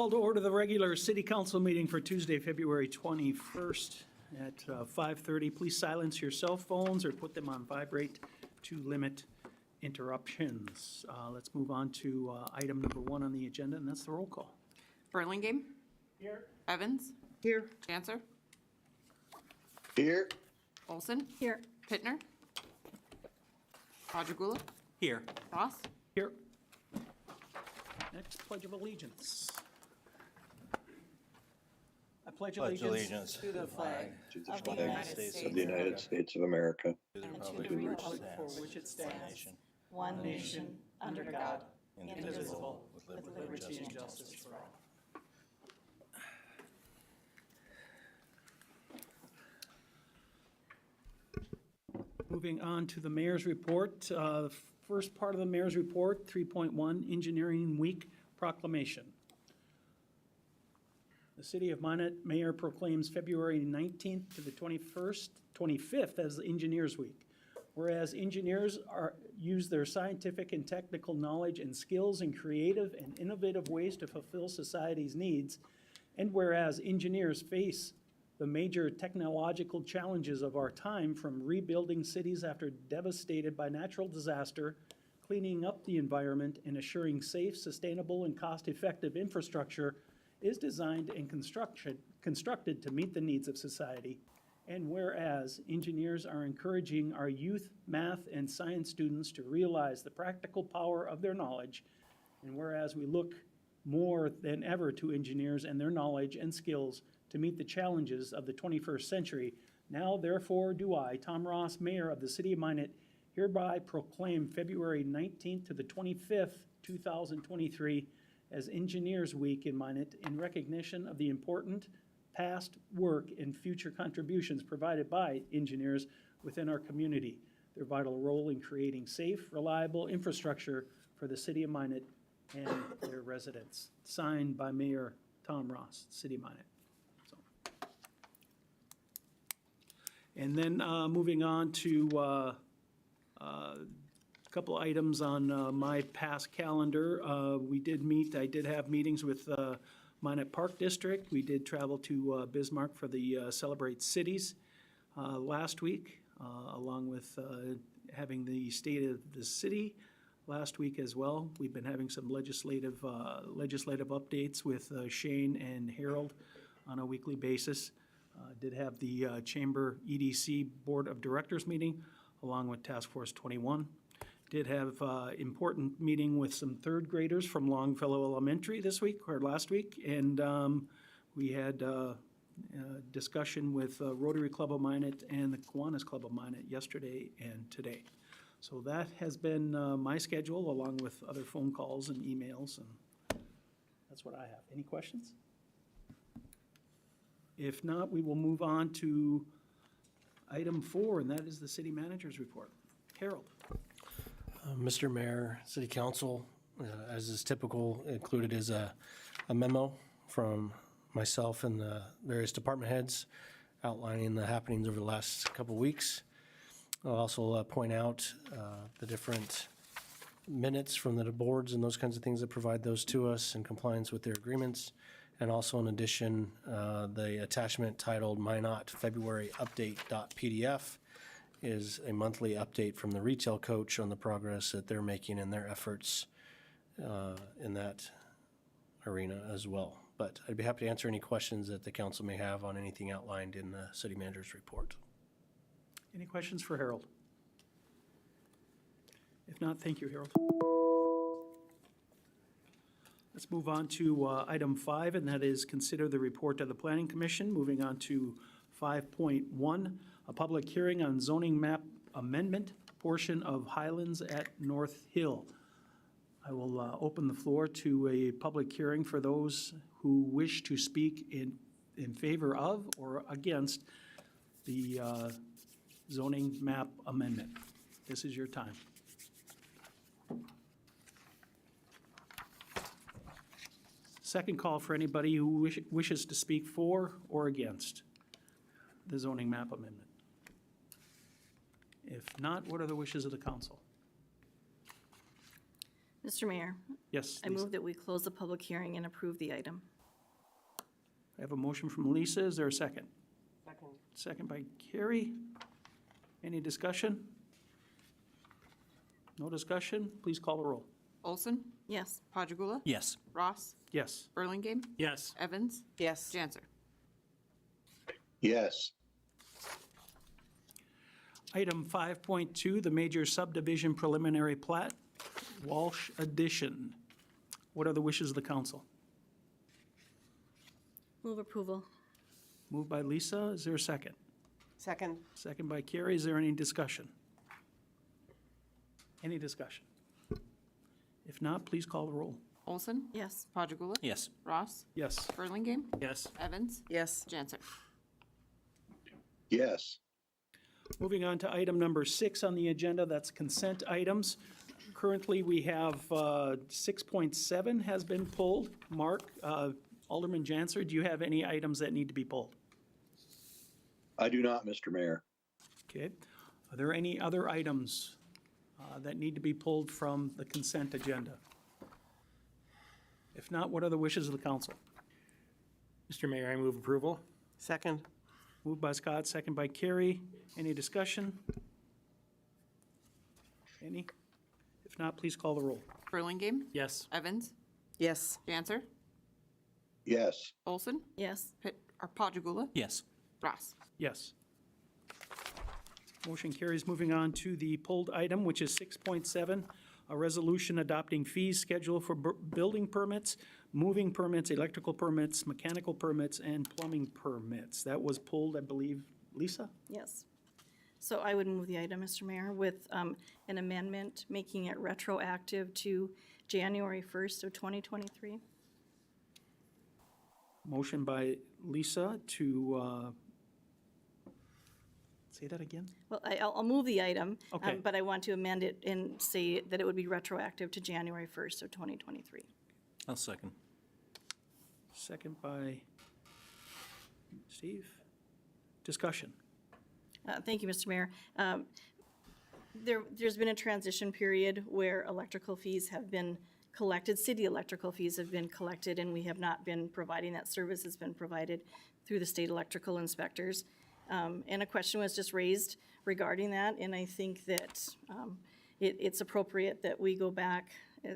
Call to order the regular city council meeting for Tuesday, February 21st at 5:30. Please silence your cell phones or put them on vibrate to limit interruptions. Let's move on to item number 1 on the agenda, and that's the roll call. Burlingame. Here. Evans. Here. Janser. Here. Olson. Here. Pittner. Rajagula. Here. Ross. Here. Next, Pledge of Allegiance. I pledge allegiance to the flag To the of the flag United States of the United States of America, and to the republic republic for which it stands, nation, one nation, under God, indivisible, with liberty and justice for all. Moving on to the mayor's report. The first part of the mayor's report, 3.1, Engineering Week Proclamation. The City of Minot Mayor proclaims February 19th to the 25th as Engineers Week. Whereas engineers use their scientific and technical knowledge and skills in creative and innovative ways to fulfill society's needs, and whereas engineers face the major technological challenges of our time, from rebuilding cities after devastated by natural disaster, cleaning up the environment, and assuring safe, sustainable, and cost-effective infrastructure, is designed and constructed to meet the needs of society. And whereas engineers are encouraging our youth, math, and science students to realize the practical power of their knowledge, and whereas we look more than ever to engineers and their knowledge and skills to meet the challenges of the 21st century, now therefore do I, Tom Ross, Mayor of the City of Minot, hereby proclaim February 19th to the 25th, 2023 as Engineers Week in Minot in recognition of the important past work and future contributions provided by engineers within our community, their vital role in creating safe, reliable infrastructure for the City of Minot and their residents. Signed by Mayor Tom Ross, City of Minot. And then moving on to a couple items on my past calendar. I did have meetings with Minot Park District. We did travel to Bismarck for the Celebrate Cities last week, along with having the State of the City last week as well. We've been having some legislative updates with Shane and Harold on a weekly basis. Did have the Chamber EDC Board of Directors meeting along with Task Force 21. Did have important meeting with some third graders from Longfellow Elementary this week or last week, and we had discussion with Rotary Club of Minot and the Kiwanis Club of Minot yesterday and today. So that has been my schedule, along with other phone calls and emails, and that's what I have. Any questions? If not, we will move on to item 4, and that is the city manager's report. Harold. Mr. Mayor, City Council, as is typical, included is a memo from myself and the various department heads outlining the happenings over the last couple of weeks. I'll also point out the different minutes from the boards and those kinds of things that provide those to us in compliance with their agreements. And also, in addition, the attachment titled Minot February Update.pdf is a monthly update from the retail coach on the progress that they're making in their efforts in that arena as well. But I'd be happy to answer any questions that the council may have on anything outlined in the city manager's report. Any questions for Harold? If not, thank you, Harold. Let's move on to item 5, and that is consider the report of the Planning Commission. Moving on to 5.1, a public hearing on zoning map amendment portion of Highlands at North Hill. I will open the floor to a public hearing for those who wish to speak in favor of or against the zoning map amendment. This is your time. Second call for anybody who wishes to speak for or against the zoning map amendment. If not, what are the wishes of the council? Mr. Mayor, Yes, I Lisa. move that we close the public hearing and approve the item. I have a motion from Lisa. Is there a second? Second. Second by Carrie. Any discussion? No discussion? Please call the roll. Olson, Yes. Podjagula, Yes. Ross, Yes. Burlingame, Yes. Evans, Yes. Janser. Yes. Item 5.2, the major subdivision preliminary plat, Walsh Addition. What are the wishes of the council? Move approval. Moved by Lisa. Is there a second? Second. Second by Carrie. Is there any discussion? Any discussion? If not, please call the roll. Olson, Yes. Podjagula, Yes. Ross, Yes. Burlingame, Yes. Evans, Yes. Janser. Yes. Moving on to item number 6 on the agenda, that's consent items. Currently, we have 6.7 has been pulled. Mark, Alderman Janser, do you have any items that need to be pulled? I do not, Mr. Mayor. Okay. Are there any other items that need to be pulled from the consent agenda? If not, what are the wishes of the council? Mr. Mayor, I move approval. Second. Moved by Scott, second by Carrie. Any discussion? Any? If not, please call the roll. Burlingame, Yes. Evans, Yes. Janser, Yes. Olson, Yes. Podjagula, Yes. Ross. Yes. Motion carries. Moving on to the pulled item, which is 6.7, a resolution adopting fees schedule for building permits, moving permits, electrical permits, mechanical permits, and plumbing permits. That was pulled, I believe, Lisa? Yes. So I would move the item, Mr. Mayor, with an amendment making it retroactive to January 1st of 2023. Motion by Lisa to, say that again? Well, I'll move the item. Okay. But I want to amend it and say that it would be retroactive to January 1st of 2023. I'll second. Second by Steve. Discussion. Thank you, Mr. Mayor. There's been a transition period where electrical fees have been collected, city electrical fees have been collected, and we have not been providing that service. It's been provided through the state electrical inspectors. And a question was just raised regarding that, and I think that it's appropriate that we go back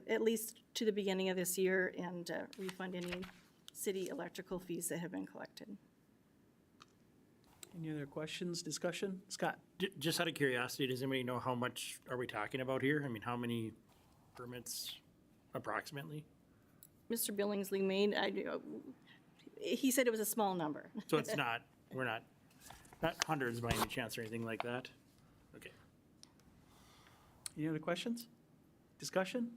at least to the beginning of this year and refund any city electrical fees that have been collected. Any other questions, discussion? Scott? Just out of curiosity, does anybody know how much are we talking about here? I mean, how many permits approximately? Mr. Billingsley made, he said it was a small number. So it's not, we're not hundreds by any chance or anything like that? Okay. Any other questions? Discussion?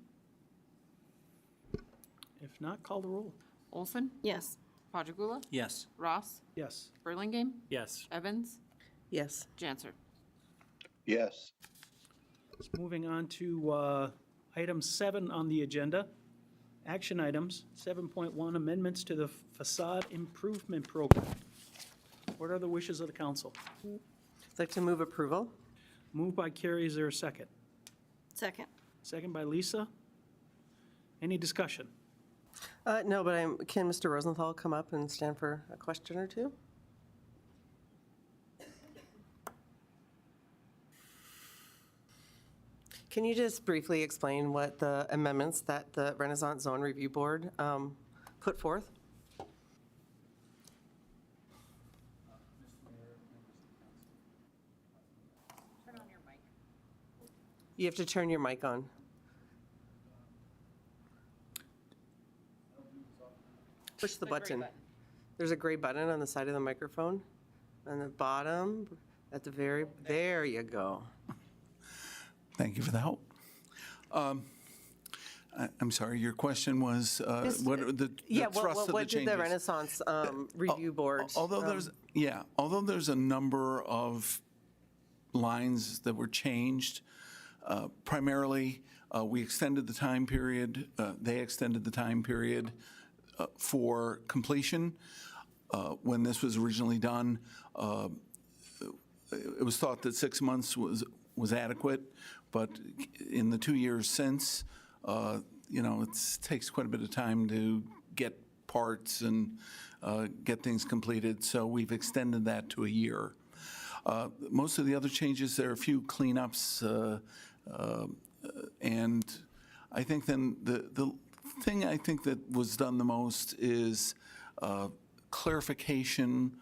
If not, call the roll. Olson, Yes. Podjagula, Yes. Ross, Yes. Burlingame, Yes. Evans, Yes. Janser. Yes. Moving on to item 7 on the agenda. Action items, 7.1 amendments to the Facade Improvement Program. What are the wishes of the council? I'd like to move approval. Moved by Carrie, is there a second? Second. Second by Lisa. Any discussion? No, but can Mr. Rosenthal come up and stand for a question or two? Can you just briefly explain what the amendments that the Renaissance Zone Review Board put forth? You have to turn your mic on. Push the button. There's a gray button on the side of the microphone. On the bottom, at the very, there you go. Thank you for the help. I'm sorry, your question was, what are the Yeah, thrust of the what did changes? the Renaissance Review Board? Although there's a number of lines that were changed, primarily, we extended the time period, they extended the time period for completion. When this was originally done, it was thought that 6 months was adequate, but in the 2 years since, it takes quite a bit of time to get parts and get things completed, so we've extended that to a year. Most of the other changes, there are a few cleanups, and I think then the thing I think that was done the most is clarification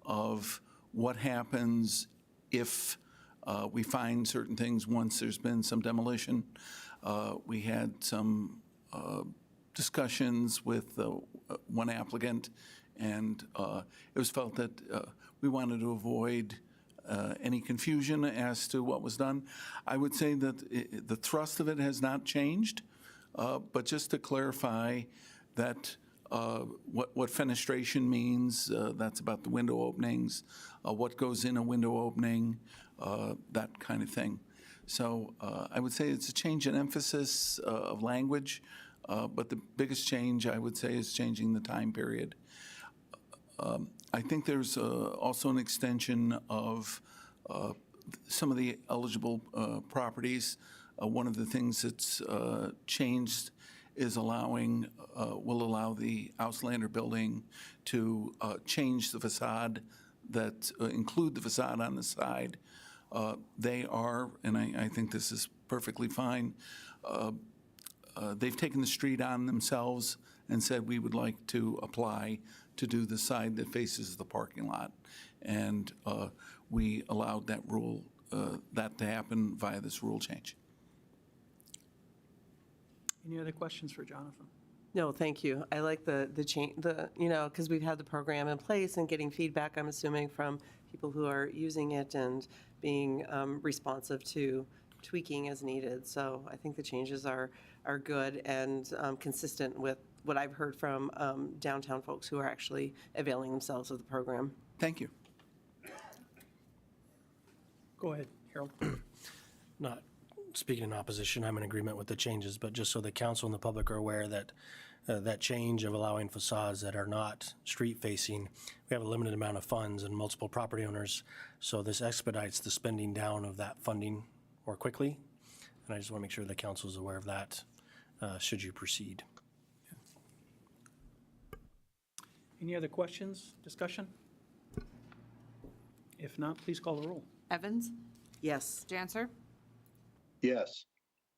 of what happens if we find certain things once there's been some demolition. We had some discussions with one applicant, and it was felt that we wanted to avoid any confusion as to what was done. I would say that the thrust of it has not changed, but just to clarify that what fenestration means, that's about the window openings, what goes in a window opening, that kind of thing. So I would say it's a change in emphasis of language, but the biggest change, I would say, is changing the time period. I think there's also an extension of some of the eligible properties. One of the things that's changed is will allow the Auslander building to change the facade, that include the facade on the side. They are, and I think this is perfectly fine, they've taken the street on themselves and said we would like to apply to do the side that faces the parking lot. And we allowed that rule, that to happen via this rule change. Any other questions for Jonathan? No, thank you. I like the change, because we've had the program in place and getting feedback, I'm assuming, from people who are using it and being responsive to tweaking as needed. So I think the changes are good and consistent with what I've heard from downtown folks who are actually availing themselves of the program. Thank you. Go ahead, Harold. Not speaking in opposition, I'm in agreement with the changes, but just so the council and the public are aware that that change of allowing facades that are not street-facing, we have a limited amount of funds and multiple property owners, so this expedites the spending down of that funding more quickly, and I just want to make sure the council is aware of that should you proceed. Any other questions, discussion? If not, please call the roll. Evans, Yes. Janser, Yes.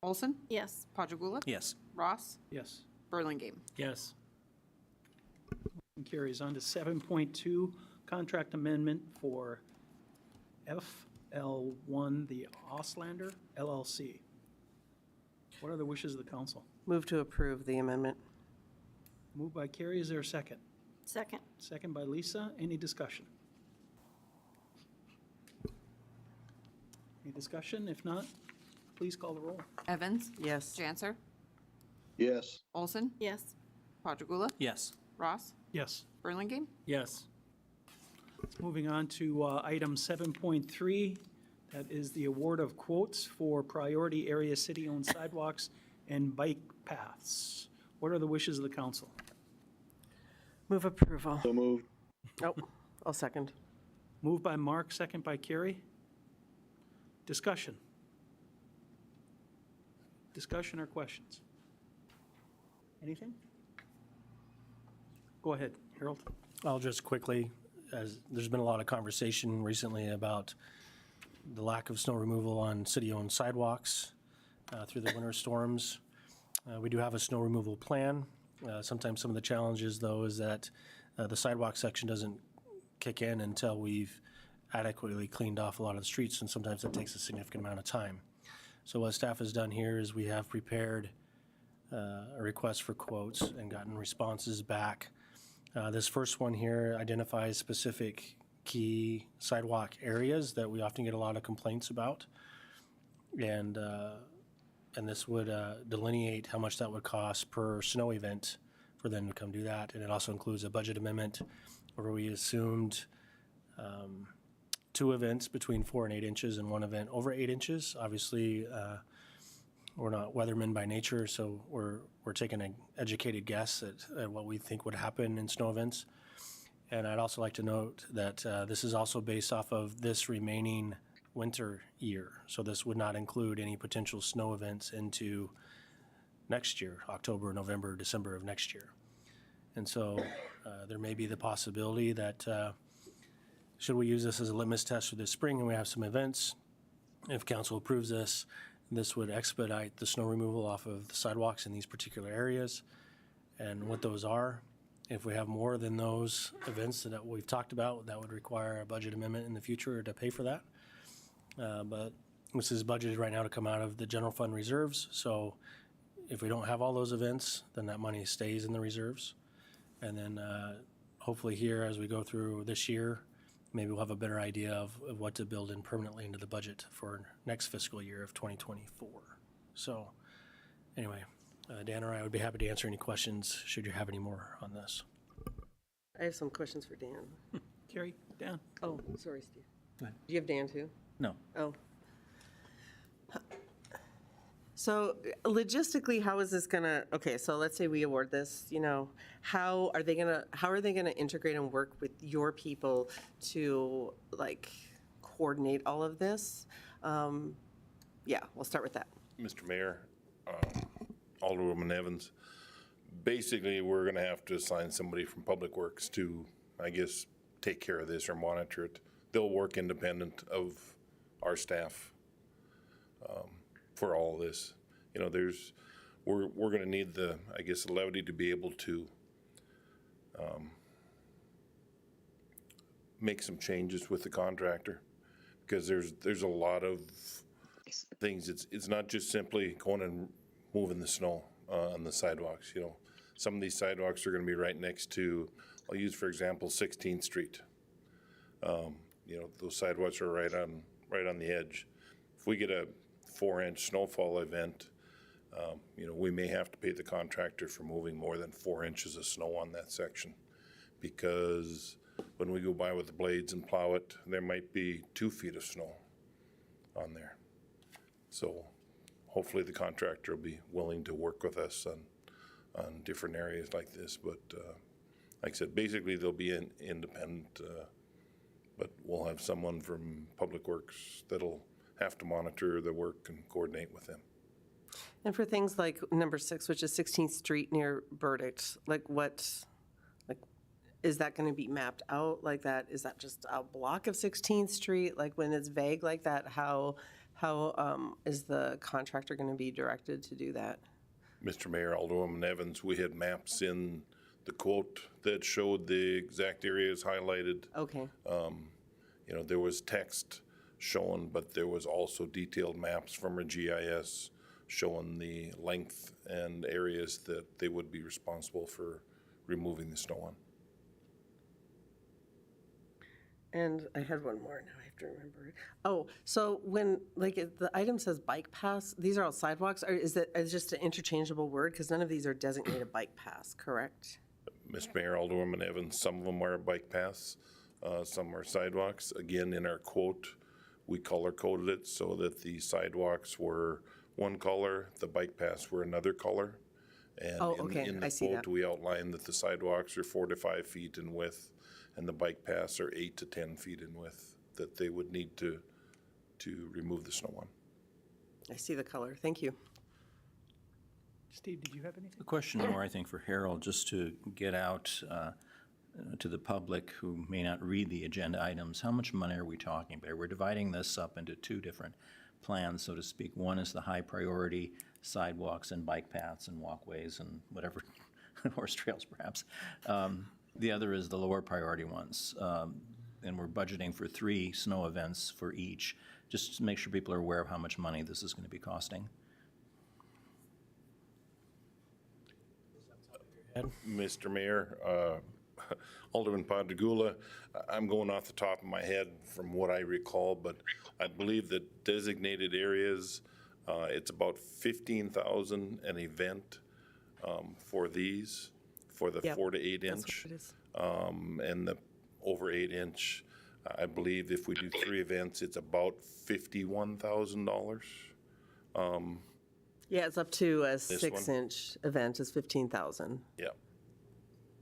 Olson, Yes. Padragula, Yes. Ross, Yes. Burlingame. Yes. And carries on to 7.2, contract amendment for FL1, the Auslander LLC. What are the wishes of the council? Move to approve the amendment. Moved by Carrie, is there a second? Second. Second by Lisa, any discussion? Any discussion? If not, please call the roll. Evans, Yes. Janser, Yes. Olson, Yes. Padragula, Yes. Ross, Yes. Burlingame. Yes. Moving on to item 7.3, that is the award of quotes for priority area city-owned sidewalks and bike paths. What are the wishes of the council? Move approval. So moved. Oh, I'll second. Moved by Mark, second by Carrie. Discussion? Discussion or questions? Anything? Go ahead, Harold. I'll just quickly, as there's been a lot of conversation recently about the lack of snow removal on city-owned sidewalks through the winter storms. We do have a snow removal plan. Sometimes some of the challenges, though, is that the sidewalk section doesn't kick in until we've adequately cleaned off a lot of the streets, and sometimes that takes a significant amount of time. So what staff has done here is we have prepared a request for quotes and gotten responses back. This first one here identifies specific key sidewalk areas that we often get a lot of complaints about. And this would delineate how much that would cost per snow event for them to come do that. And it also includes a budget amendment where we assumed 2 events between 4 and 8 inches and 1 event over 8 inches. Obviously, we're not weathermen by nature, so we're taking an educated guess at what we think would happen in snow events. And I'd also like to note that this is also based off of this remaining winter year. So this would not include any potential snow events into next year, October, November, December of next year. And so there may be the possibility that should we use this as a litmus test for this spring and we have some events, if council approves this, this would expedite the snow removal off of the sidewalks in these particular areas and what those are. If we have more than those events that we've talked about, that would require a budget amendment in the future to pay for that. But this is budgeted right now to come out of the general fund reserves. So if we don't have all those events, then that money stays in the reserves. And then hopefully here, as we go through this year, maybe we'll have a better idea of what to build in permanently into the budget for next fiscal year of 2024. So anyway, Dan or I would be happy to answer any questions should you have any more on this. I have some questions for Dan. Carrie, Dan? Oh, sorry, Steve. Do you have Dan too? No. Oh. So logistically, how is this gonna, okay, so let's say we award this, you know, how are they gonna integrate and work with your people to like coordinate all of this? Yeah, we'll start with that. Mr. Mayor, Alderwoman Evans, basically, we're gonna have to assign somebody from Public Works to, I guess, take care of this or monitor it. They'll work independent of our staff for all of this. You know, we're gonna need the, I guess, the levity to be able to make some changes with the contractor, because there's a lot of things. It's not just simply going and moving the snow on the sidewalks, you know. Some of these sidewalks are gonna be right next to, I'll use for example, 16th Street. You know, those sidewalks are right on the edge. If we get a 4-inch snowfall event, you know, we may have to pay the contractor for moving more than 4 inches of snow on that section, because when we go by with the blades and plow it, there might be 2 feet of snow on there. So hopefully the contractor will be willing to work with us on different areas like this. But like I said, basically they'll be independent, but we'll have someone from Public Works that'll have to monitor the work and coordinate with them. And for things like number 6, which is 16th Street near Burdick, is that going to be mapped out like that? Is that just a block of 16th Street? Like when it's vague like that, how is the contractor going to be directed to do that? Mr. Mayor, Alderwoman Evans, we had maps in the quote that showed the exact areas highlighted. Okay. You know, there was text shown, but there was also detailed maps from a GIS showing the length and areas that they would be responsible for removing the snow on. And I had one more, now I have to remember it. Oh, so when, like, the item says bike paths, these are all sidewalks, or is it just an interchangeable word? Because none of these are designated bike paths, correct? Mr. Mayor, Alderwoman Evans, some of them are bike paths, some are sidewalks. Again, in our quote, we color-coded it so that the sidewalks were one color, the bike paths were another color. And Oh, okay, in I the see quote, that. we outlined that the sidewalks are 4 to 5 feet in width, and the bike paths are 8 to 10 feet in width, that they would need to remove the snow on. I see the color, thank you. Steve, did you have anything? A question more, I think, for Harold, just to get out to the public who may not read the agenda items. How much money are we talking about? We're dividing this up into 2 different plans, so to speak. One is the high priority sidewalks and bike paths and walkways and whatever, horse trails perhaps. The other is the lower priority ones. And we're budgeting for 3 snow events for each, just to make sure people are aware of how much money this is going to be costing. Mr. Mayor, Alderman Padagula, I'm going off the top of my head from what I recall, but I believe that designated areas, it's about 15,000 an event for these, for the Yep, 4 to 8 That's inch. what it is. And the over 8 inch, I believe if we do 3 events, it's about $51,000. Yeah, it's up to a This one? 6-inch event is 15,000. Yeah.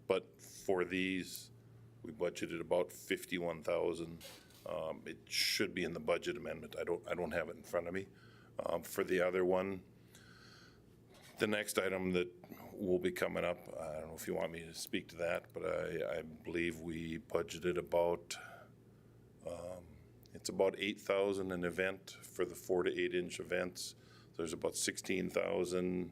But for these, we budgeted about 51,000. It should be in the budget amendment. I don't have it in front of me. For the other one, the next item that will be coming up. I don't know if you want me to speak to that, but I believe we budgeted about, it's about 8,000 an event for the 4 to 8 inch events. There's about 16,000.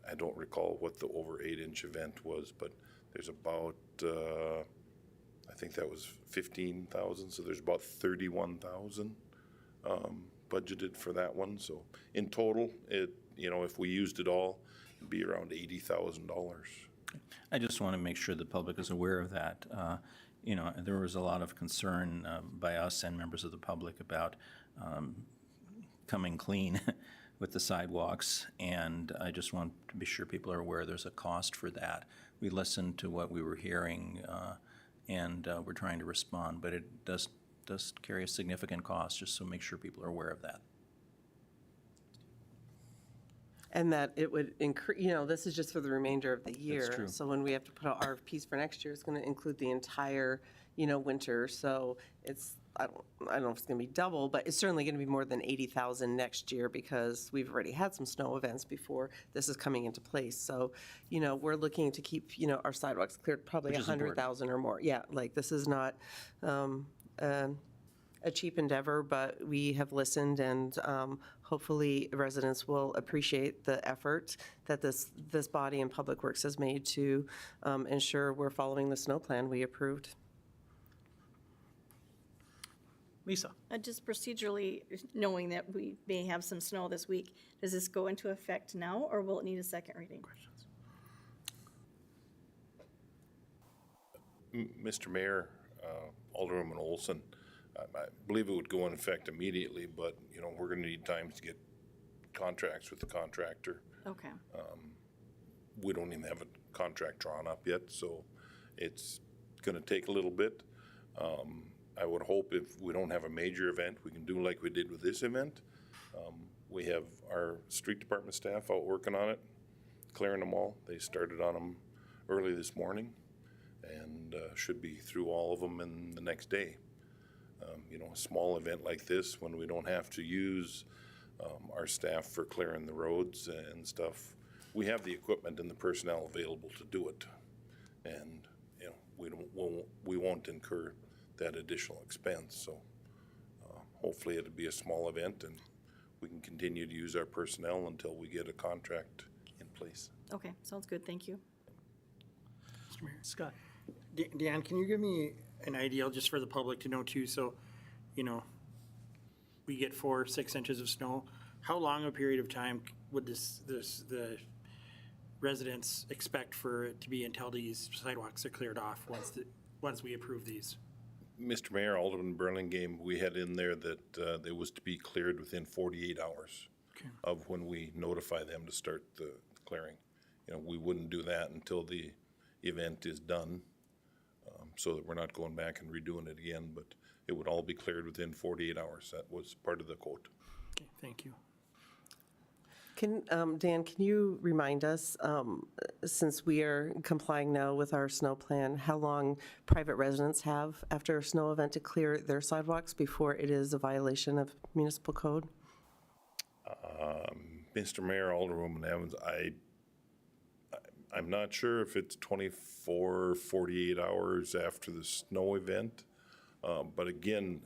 I don't recall what the over 8 inch event was, but there's about, I think that was 15,000. So there's about 31,000 budgeted for that one. So in total, if we used it all, it'd be around $80,000. I just want to make sure the public is aware of that. There was a lot of concern by us and members of the public about coming clean with the sidewalks, and I just want to be sure people are aware there's a cost for that. We listened to what we were hearing, and we're trying to respond, but it does carry a significant cost, just so make sure people are aware of that. And that it would increase, this is just for the remainder of the year. true. So when we have to put out RFPs for next year, it's going to include the entire, winter. So I don't know if it's going to be double, but it's certainly going to be more than 80,000 next year because we've already had some snow events before this is coming into place. So, we're looking to keep, our sidewalks cleared probably Which is important. 100,000 or more. Yeah, like this is not a cheap endeavor, but we have listened, and hopefully residents will appreciate the effort that this body and Public Works has made to ensure we're following the snow plan we approved. Lisa? Just procedurally, knowing that we may have some snow this week, does this go into effect now, or will it need a second reading? Mr. Mayor, Alderwoman Olson, I believe it would go in effect immediately, but, we're going to need time to get contracts with the contractor. Okay. We don't even have a contract drawn up yet, so it's going to take a little bit. I would hope if we don't have a major event, we can do like we did with this event. We have our street department staff out working on it, clearing them all. They started on them early this morning and should be through all of them in the next day. A small event like this, when we don't have to use our staff for clearing the roads and stuff, we have the equipment and the personnel available to do it. And, we won't incur that additional expense. So hopefully it'll be a small event and we can continue to use our personnel until we get a contract in place. Okay, sounds good, thank you. Mr. Mayor. Scott? Dan, can you give me an idea, just for the public to know too, so, we get 4-6 inches of snow, how long a period of time would the residents expect for it to be until these sidewalks are cleared off once we approve these? Mr. Mayor, Alderman Burlingame, we had in there that it was to be cleared within 48 hours of when we notify them to start the clearing. We wouldn't do that until the event is done, so that we're not going back and redoing it again, but it would all be cleared within 48 hours. That was part of the quote. Okay, thank you. Dan, can you remind us, since we are complying now with our snow plan, how long private residents have after a snow event to clear their sidewalks before it is a violation of municipal code? Mr. Mayor, Alderwoman Evans, I'm not sure if it's 24, 48 hours after the snow event. But again,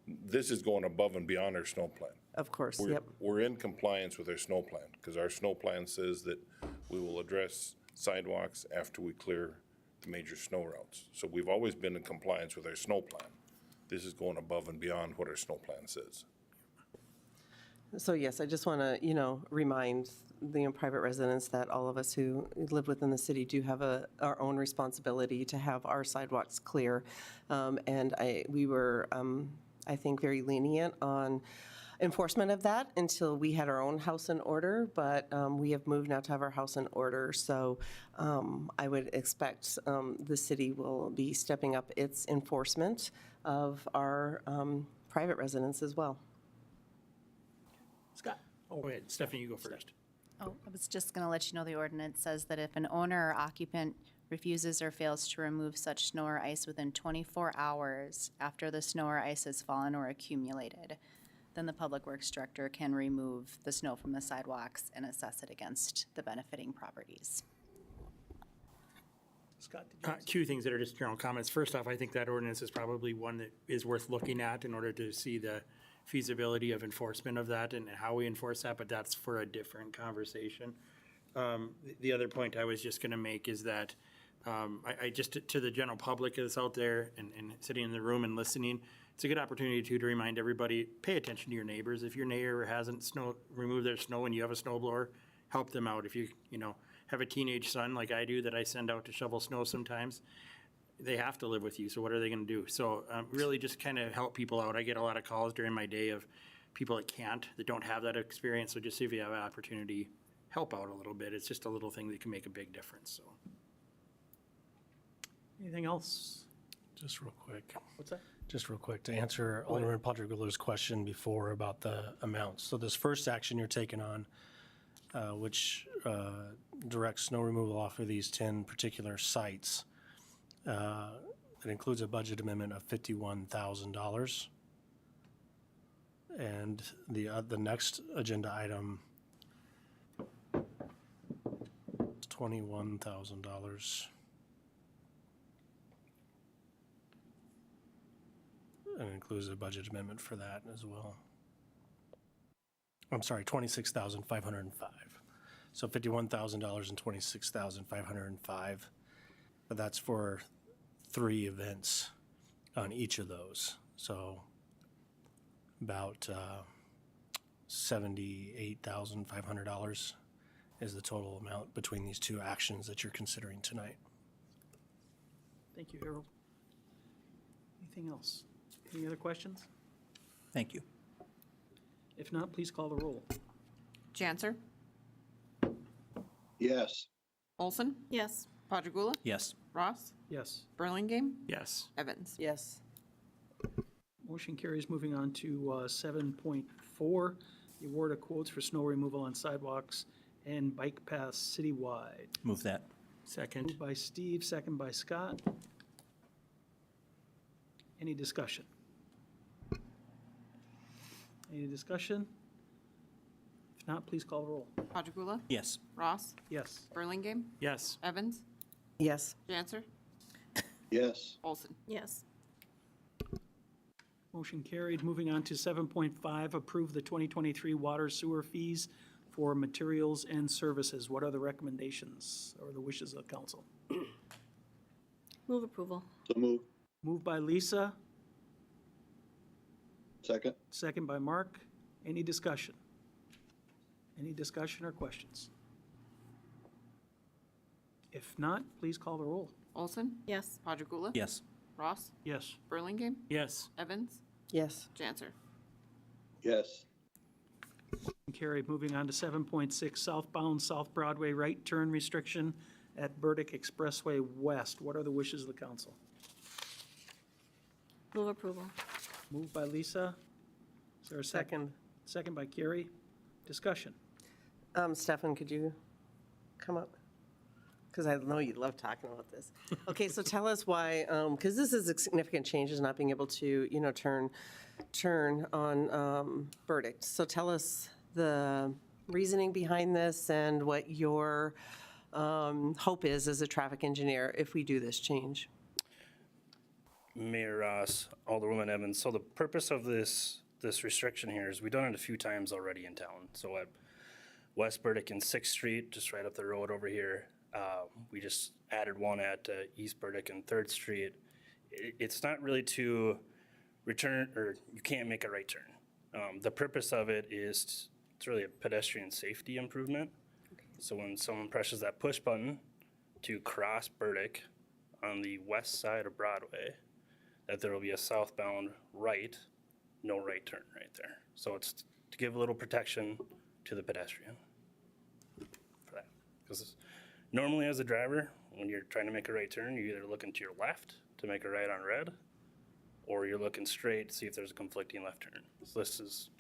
this is going above and beyond our snow plan. Of course, yep. We're in compliance with our snow plan because our snow plan says that we will address sidewalks after we clear the major snow routes. So we've always been in compliance with our snow plan. This is going above and beyond what our snow plan says. So yes, I just want to, remind the private residents that all of us who live within the city do have our own responsibility to have our sidewalks clear. And we were, I think, very lenient on enforcement of that until we had our own house in order, but we have moved now to have our house in order. So I would expect the city will be stepping up its enforcement of our private residents as well. Scott? Go ahead, Stephanie, you go first. Oh, I was just going to let you know the ordinance says that if an owner or occupant refuses or fails to remove such snow or ice within 24 hours after the snow or ice has fallen or accumulated, then the Public Works Director can remove the snow from the sidewalks and assess it against the benefiting properties. Scott, did you have Two things that are just general comments. First off, I think that ordinance is probably one that is worth looking at in order to see the feasibility of enforcement of that and how we enforce that, but that's for a different conversation. The other point I was just going to make is that I just, to the general public that's out there and sitting in the room and listening, it's a good opportunity to remind everybody, pay attention to your neighbors. If your neighbor hasn't removed their snow and you have a snow blower, help them out. If you have a teenage son like I do that I send out to shovel snow sometimes, they have to live with you, so what are they gonna do? So really just kind of help people out. I get a lot of calls during my day of people that don't have that experience, so just see if you have an opportunity, help out a little bit. It's just a little thing that can make a big difference, so. anything else? Just real quick. What's that? Just real quick, to answer Alderman Pontragula's question before about the amounts. So this first action you're taking on, which directs snow removal off of these 10 particular sites, it includes a budget amendment of $51,000. And the next agenda item is $21,000. And it includes a budget amendment for that as well. I'm sorry, $26,505. So $51,000 and $26,505. But that's for 3 events on each of those. So about $78,500 is the total amount between these 2 actions that you're considering tonight. Thank you, Harold. Anything else? Any other questions? Thank you. If not, please call the roll. Janser, Yes. Olson, Yes. Padragula, Yes. Ross, Yes. Burlingame, Yes. Evans. Yes. Motion carries. Moving on to 7.4, the award of quotes for snow removal on sidewalks and bike paths citywide. Move that. Second. Moved by Steve, second by Scott. Any discussion? Any discussion? If not, please call the roll. Padragula, Yes. Ross, Yes. Burlingame, Yes. Evans, Yes. Janser, Yes. Olson. Yes. Motion carried. Moving on to 7.5, approve the 2023 water sewer fees for materials and services. What are the recommendations or the wishes of the council? Move approval. So moved. Moved by Lisa, Second. second by Mark. Any discussion? Any discussion or questions? If not, please call the roll. Olson, Yes. Padragula, Yes. Ross, Yes. Burlingame, Yes. Evans, Yes. Janser. Yes. Carried. Moving on to 7.6, southbound South Broadway right turn restriction at Burdick Expressway West. What are the wishes of the council? Move approval. Moved by Lisa. Is there a second? Second. Second by Carrie. Discussion. Stefan, could you come up? Because I know you love talking about this. Okay, so tell us why, because this is a significant change, is not being able to, turn on Burdick. So tell us the reasoning behind this and what your hope is as a traffic engineer if we do this change. Mayor Ross, Alderwoman Evans. So the purpose of this restriction here is we've done it a few times already in town. So at West Burdick and 6th Street, just right up the road over here, we just added one at East Burdick and 3rd Street. It's not really to return, or you can't make a right turn. The purpose of it is it's really a pedestrian safety improvement. So when someone presses that push button to cross Burdick on the west side of Broadway, that there will be a southbound right, no right turn right there. So it's to give a little protection to the pedestrian for that. Because normally as a driver, when you're trying to make a right turn, you're either looking to your left to make a right on red, or you're looking straight to see if there's a conflicting left turn. So this is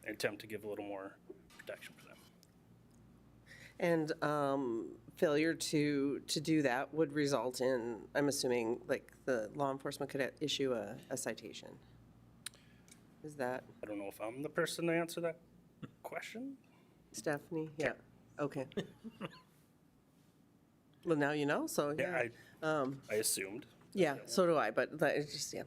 an attempt to give a little more protection for them. And failure to do that would result in, I'm assuming, like the law enforcement could issue a citation. Is that I don't know if I'm the person to answer that question. Stephanie? Yeah, okay. Well, now you know, so, Yeah, yeah. I assumed. Yeah, so do I, but that is just, yeah.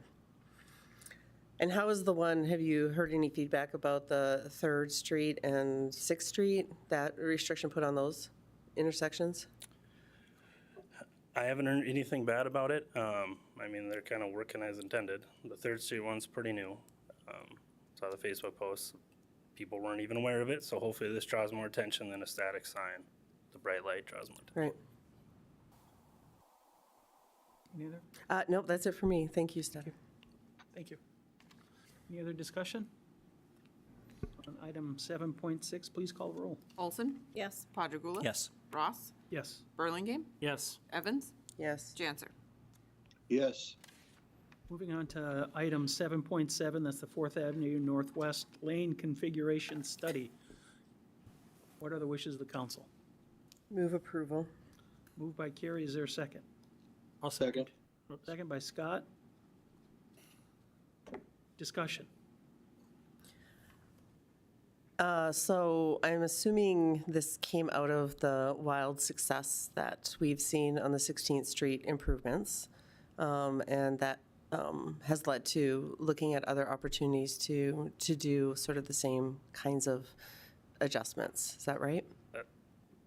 And how is the one, have you heard any feedback about the 3rd Street and 6th Street, that restriction put on those intersections? I haven't heard anything bad about it. I mean, they're kind of working as intended. The 3rd Street one's pretty new. Saw the Facebook posts. People weren't even aware of it, so hopefully this draws more attention than a static sign. The bright light draws more attention. Right. Any other? Nope, that's it for me. Thank you, Steph. Thank you. Any other discussion? On item 7.6, please call the roll. Olson? Yes. Padragula? Yes. Ross? Yes. Burlingame? Yes. Evans? Yes. Janser? Yes. Moving on to item 7.7, that's the 4th Avenue Northwest Lane Configuration Study. What are the wishes of the council? Move approval. Moved by Carrie, is there a second? I'll Second. Second by Scott. Discussion. So I'm assuming this came out of the wild success that we've seen on the 16th Street improvements. And that has led to looking at other opportunities to do sort of the same kinds of adjustments. Is that right?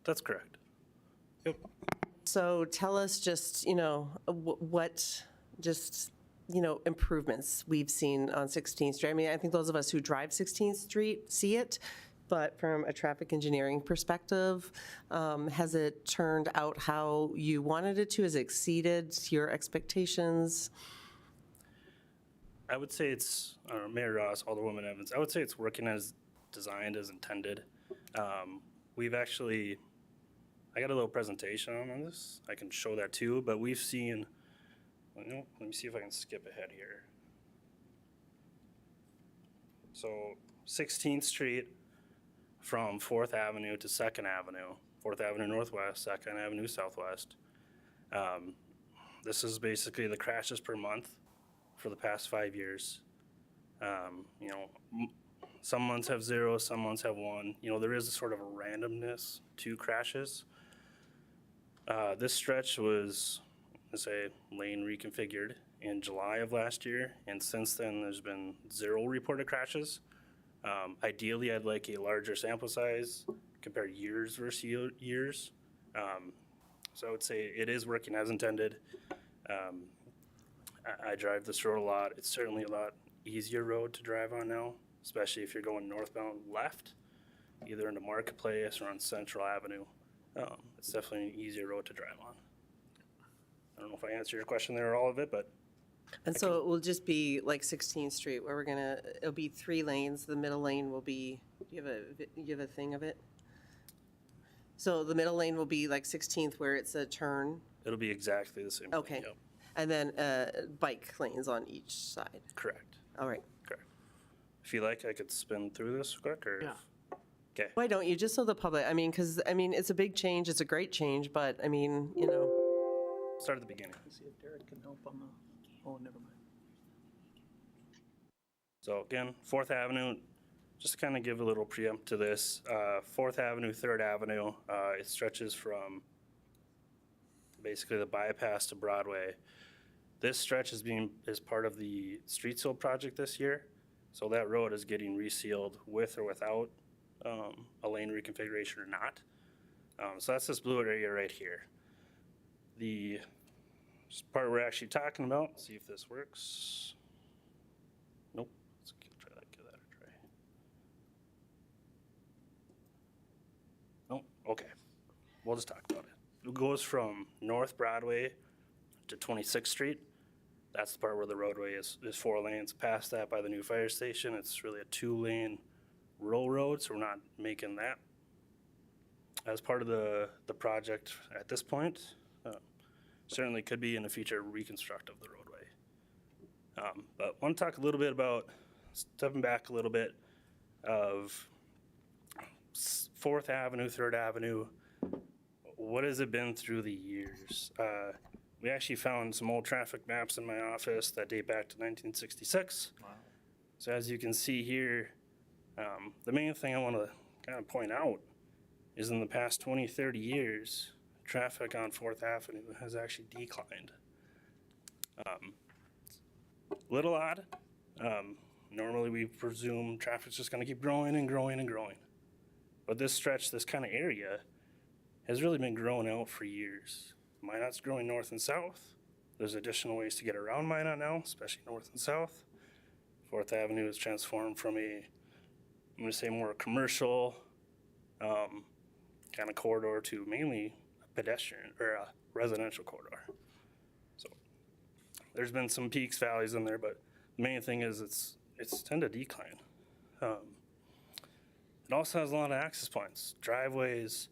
That's correct. So tell us just, what just, improvements we've seen on 16th Street. I mean, I think those of us who drive 16th Street see it, but from a traffic engineering perspective, has it turned out how you wanted it to? Has it exceeded your expectations? I would say it's, Mayor Ross, Alderwoman Evans, I would say it's working as designed, as intended. We've actually, I got a little presentation on this. I can show that too, but we've seen, let me see if I can skip ahead here. So 16th Street from 4th Avenue to 2nd Avenue, 4th Avenue Northwest, 2nd Avenue Southwest. This is basically the crashes per month for the past 5 years. Some months have 0, some months have 1. There is a sort of a randomness to crashes. This stretch was, let's say, lane reconfigured in July of last year, and since then there's been 0 reported crashes. Ideally, I'd like a larger sample size, compare years versus years. So I would say it is working as intended. I drive this road a lot. It's certainly a lot easier road to drive on now, especially if you're going northbound left, either into Marketplace or on Central Avenue. It's definitely an easier road to drive on. I don't know if I answered your question there or all of it, but And so it will just be like 16th Street where it'll be 3 lanes. The middle lane will be, you have a thing of it? So the middle lane will be like 16th where it's a turn? it'll be exactly the same. thing, Okay. yep. And then bike lanes on each side? Correct. All right. Correct. If you like, I could spin through this quick, or? Yeah. Okay. Why don't you, just so the public, because, it's a big change, it's a great change, but, Start at the beginning. Let's see if Derek can help on the, oh, never mind. So again, 4th Avenue, just to kind of give a little preempt to this, 4th Avenue, 3rd Avenue, it stretches from basically the bypass to Broadway. This stretch is part of the street seal project this year. So that road is getting resealed with or without a lane reconfiguration or not. So that's this blue area right here. The part we're actually talking about, see if this works. Nope. Let's give that a try. Nope. Okay. We'll just talk about it. It goes from North Broadway to 26th Street. That's the part where the roadway is 4 lanes. Past that by the new fire station, it's really a 2-lane rural road, so we're not making that as part of the project at this point. Certainly could be in the future reconstruct of the roadway. But I want to talk a little bit about, stepping back a little bit, of 4th Avenue, 3rd Avenue. What has it been through the years? We actually found some old traffic maps in my office that date back to 1966. So as you can see here, the main thing I want to kind of point out is in the past 20, 30 years, traffic on 4th Avenue has actually declined. Little odd. Normally we presume traffic's just going to keep growing and growing and growing. But this stretch, this kind of area, has really been growing out for years. Minot's growing north and south. There's additional ways to get around Minot now, especially north and south. 4th Avenue has transformed from I'm going to say more commercial kind of corridor to mainly a pedestrian or a residential corridor. So there's been some peaks, valleys in there, but the main thing is it's tend to decline. It also has a lot of access points, driveways,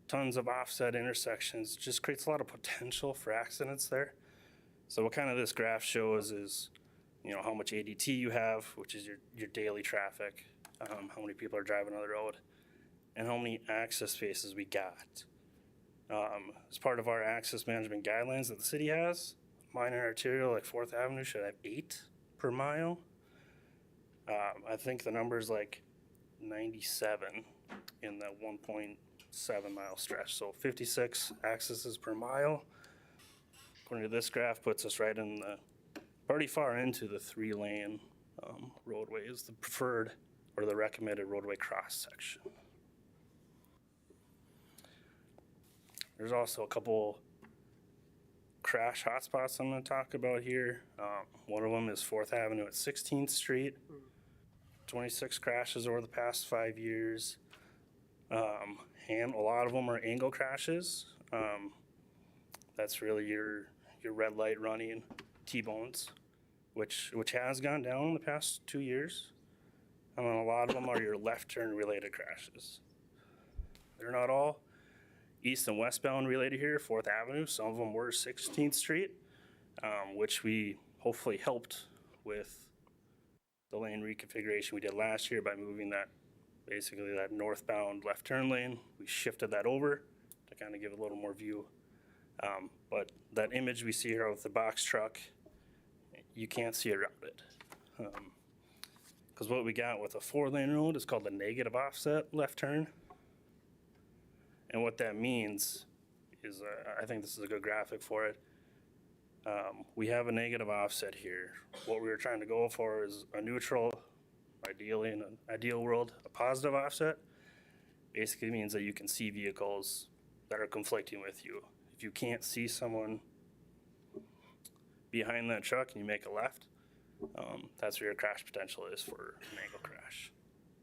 tons of offset intersections, just creates a lot of potential for accidents there. So what kind of this graph shows is, you know, how much ADT you have, which is your daily traffic, how many people are driving on the road, and how many access spaces we got. As part of our access management guidelines that the city has, minor arterial like 4th Avenue should have 8 per mile. I think the number is like 97 in that 1.7 mile stretch. So 56 accesses per mile. According to this graph, puts us right in pretty far into the 3-lane roadway is the preferred or the recommended roadway cross section. There's also a couple crash hotspots I'm going to talk about here. One of them is 4th Avenue at 16th Street. 26 crashes over the past 5 years. And a lot of them are angle crashes. That's really your red light running T-bones, which has gone down in the past 2 years. And then a lot of them are your left turn related crashes. They're not all east and westbound related here, 4th Avenue. Some of them were 16th Street, which we hopefully helped with the lane reconfiguration we did last year by moving that, basically that northbound left turn lane. We shifted that over to kind of give a little more view. But that image we see here with the box truck, you can't see around it. Because what we got with a 4-lane road is called the negative offset left turn. And what that means is, I think this is a good graphic for it. We have a negative offset here. What we were trying to go for is a neutral, ideally in an ideal world, a positive offset. Basically means that you can see vehicles that are conflicting with you. If you can't see someone behind that truck and you make a left, that's where your crash potential is for an angle crash.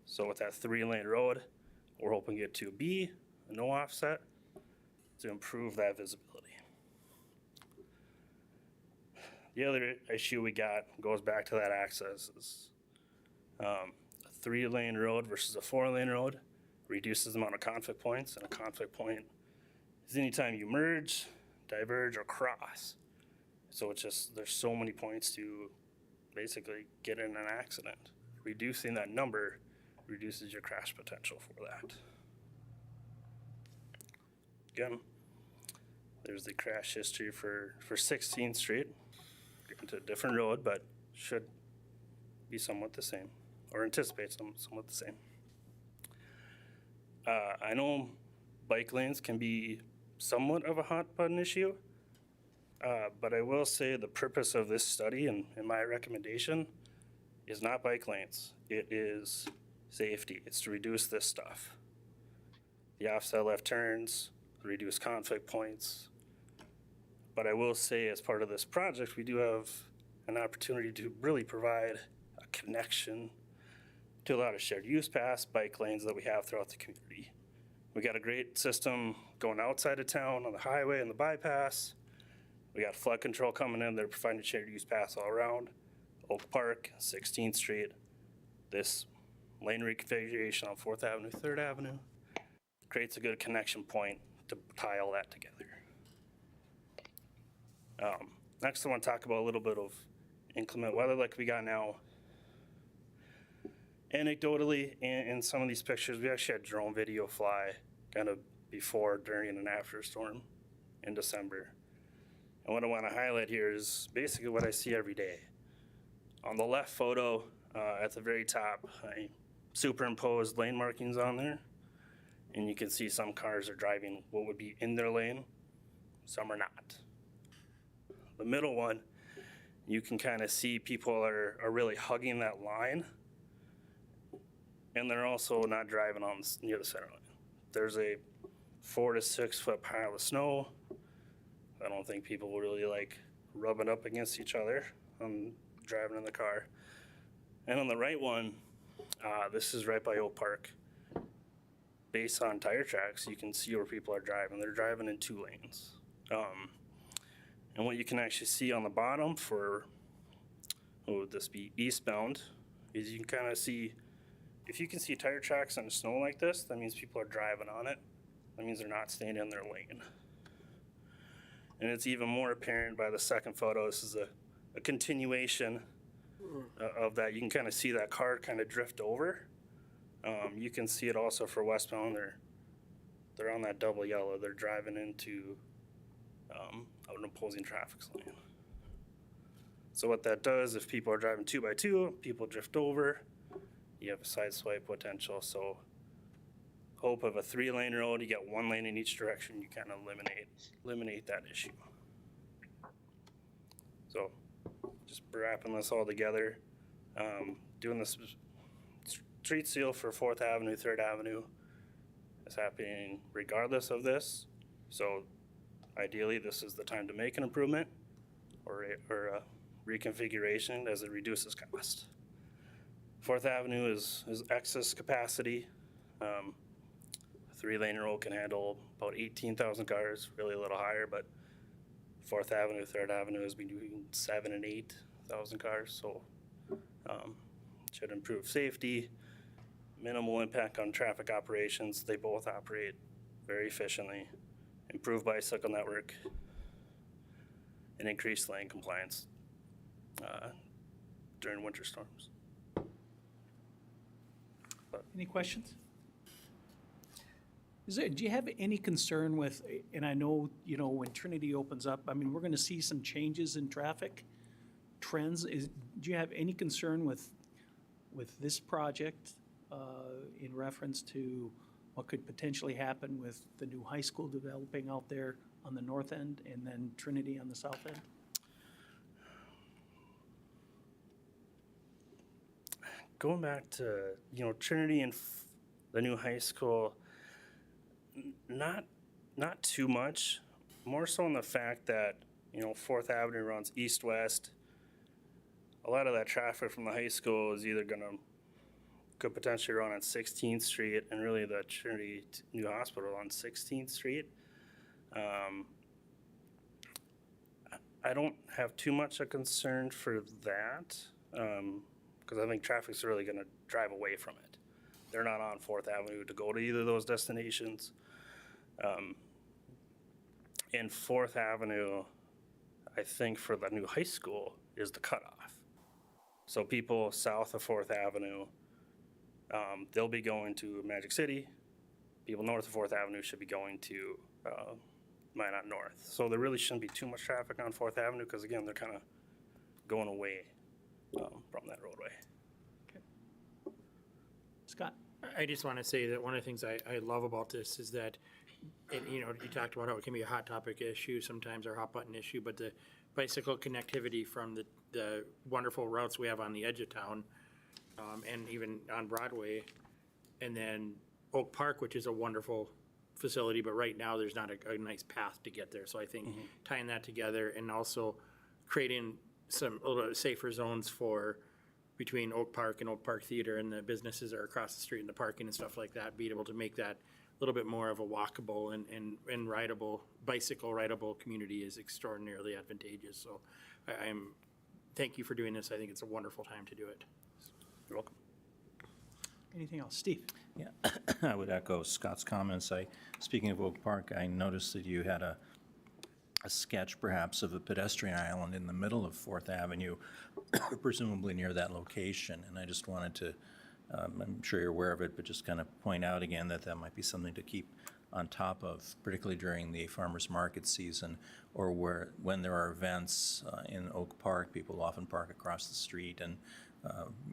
So with that 3-lane road, we're hoping to get to B, a no offset, to improve that visibility. The other issue we got goes back to that access is a 3-lane road versus a 4-lane road reduces the amount of conflict points, and a conflict point is anytime you merge, diverge, or cross. So it's just, there's so many points to basically get in an accident. Reducing that number reduces your crash potential for that. Again, there's the crash history for 16th Street. Into a different road, but should be somewhat the same, or anticipate somewhat the same. I know bike lanes can be somewhat of a hot button issue, but I will say the purpose of this study and my recommendation is not bike lanes. It is safety. It's to reduce this stuff. The offset left turns, reduce conflict points. But I will say as part of this project, we do have an opportunity to really provide a connection to a lot of shared use paths, bike lanes that we have throughout the community. We got a great system going outside of town on the highway and the bypass. We got flood control coming in. They're providing shared use paths all around. Oak Park, 16th Street, this lane reconfiguration on 4th Avenue, 3rd Avenue creates a good connection point to tie all that together. Next, I want to talk about a little bit of inclement weather like we got now. Anecdotally, in some of these pictures, we actually had drone video fly kind of before, during, and after a storm in December. And what I want to highlight here is basically what I see every day. On the left photo, At the very top, I superimposed lane markings on there. And you can see some cars are driving what would be in their lane, some are not. The middle one, you can kind of see people are really hugging that line. And they're also not driving on near the center line. There's a 4 to 6 foot pile of snow. I don't think people will really like rubbing up against each other on driving in the car. And on the right one, this is right by Oak Park. Based on tire tracks, you can see where people are driving. They're driving in 2 lanes. And what you can actually see on the bottom for, what would this be, eastbound, is you can kind of see, if you can see tire tracks on snow like this, that means people are driving on it. That means they're not staying in their lane. And it's even more apparent by the second photo. This is a continuation of that. You can kind of see that car kind of drift over. You can see it also for westbound. They're on that double yellow. They're driving into an opposing traffic lane. So what that does, if people are driving 2 by 2, people drift over. You have a side swipe potential. So hope of a 3-lane road, you get 1 lane in each direction. You kind of eliminate that issue. So just wrapping this all together, doing this street seal for 4th Avenue, 3rd Avenue is happening regardless of this. So ideally, this is the time to make an improvement or a reconfiguration as it reduces cost. 4th Avenue is excess capacity. 3-lane road can handle about 18,000 cars, really a little higher, but 4th Avenue, 3rd Avenue is between 7,000 and 8,000 cars, so should improve safety, minimal impact on traffic operations. They both operate very efficiently, improve bicycle network, and increase lane compliance during winter storms. Any questions? Do you have any concern with, and I know, when Trinity opens up, I mean, we're going to see some changes in traffic trends. Do you have any concern with this project in reference to what could potentially happen with the new high school developing out there on the north end and then Trinity on the south end? Going back to, Trinity and the new high school, not too much, more so in the fact that, 4th Avenue runs east-west. A lot of that traffic from the high school is either could potentially run on 16th Street and really the Trinity New Hospital on 16th Street. I don't have too much a concern for that because I think traffic's really going to drive away from it. They're not on 4th Avenue to go to either of those destinations. In 4th Avenue, I think for the new high school is the cutoff. So people south of 4th Avenue, they'll be going to Magic City. People north of 4th Avenue should be going to Minot North. So there really shouldn't be too much traffic on 4th Avenue because, again, they're kind of going away from that roadway. Scott? I just want to say that one of the things I love about this is that, you talked about how it can be a hot topic issue sometimes, or hot button issue, but the bicycle connectivity from the wonderful routes we have on the edge of town, and even on Broadway, and then Oak Park, which is a wonderful facility, but right now there's not a nice path to get there. So I think tying that together and also creating some a little safer zones for between Oak Park and Oak Park Theater and the businesses are across the street and the parking and stuff like that, being able to make that a little bit more of a walkable and rideable, bicycle rideable community is extraordinarily advantageous. So thank you for doing this. I think it's a wonderful time to do it. You're welcome. Anything else? Steve? Yeah, I would echo Scott's comments. Speaking of Oak Park, I noticed that you had a sketch perhaps of a pedestrian island in the middle of 4th Avenue, presumably near that location. And I just wanted to, I'm sure you're aware of it, but just kind of point out again that might be something to keep on top of, particularly during the farmers market season, or when there are events in Oak Park, people often park across the street, and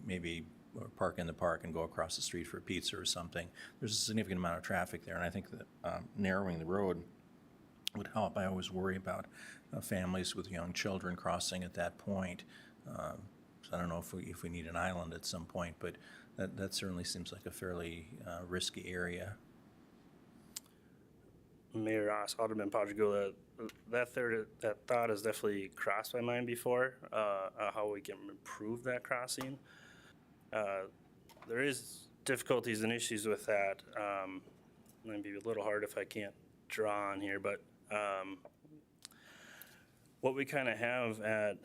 maybe or park in the park and go across the street for pizza or something. There's a significant amount of traffic there, and I think that narrowing the road would help. I always worry about families with young children crossing at that point. So I don't know if we need an island at some point, but that certainly seems like a fairly risky area. Mayor Ross, Alderman Padrigula, that thought has definitely crossed my mind before, how we can improve that crossing. There is difficulties and issues with that. It might be a little hard if I can't draw on here, but what we kind of have at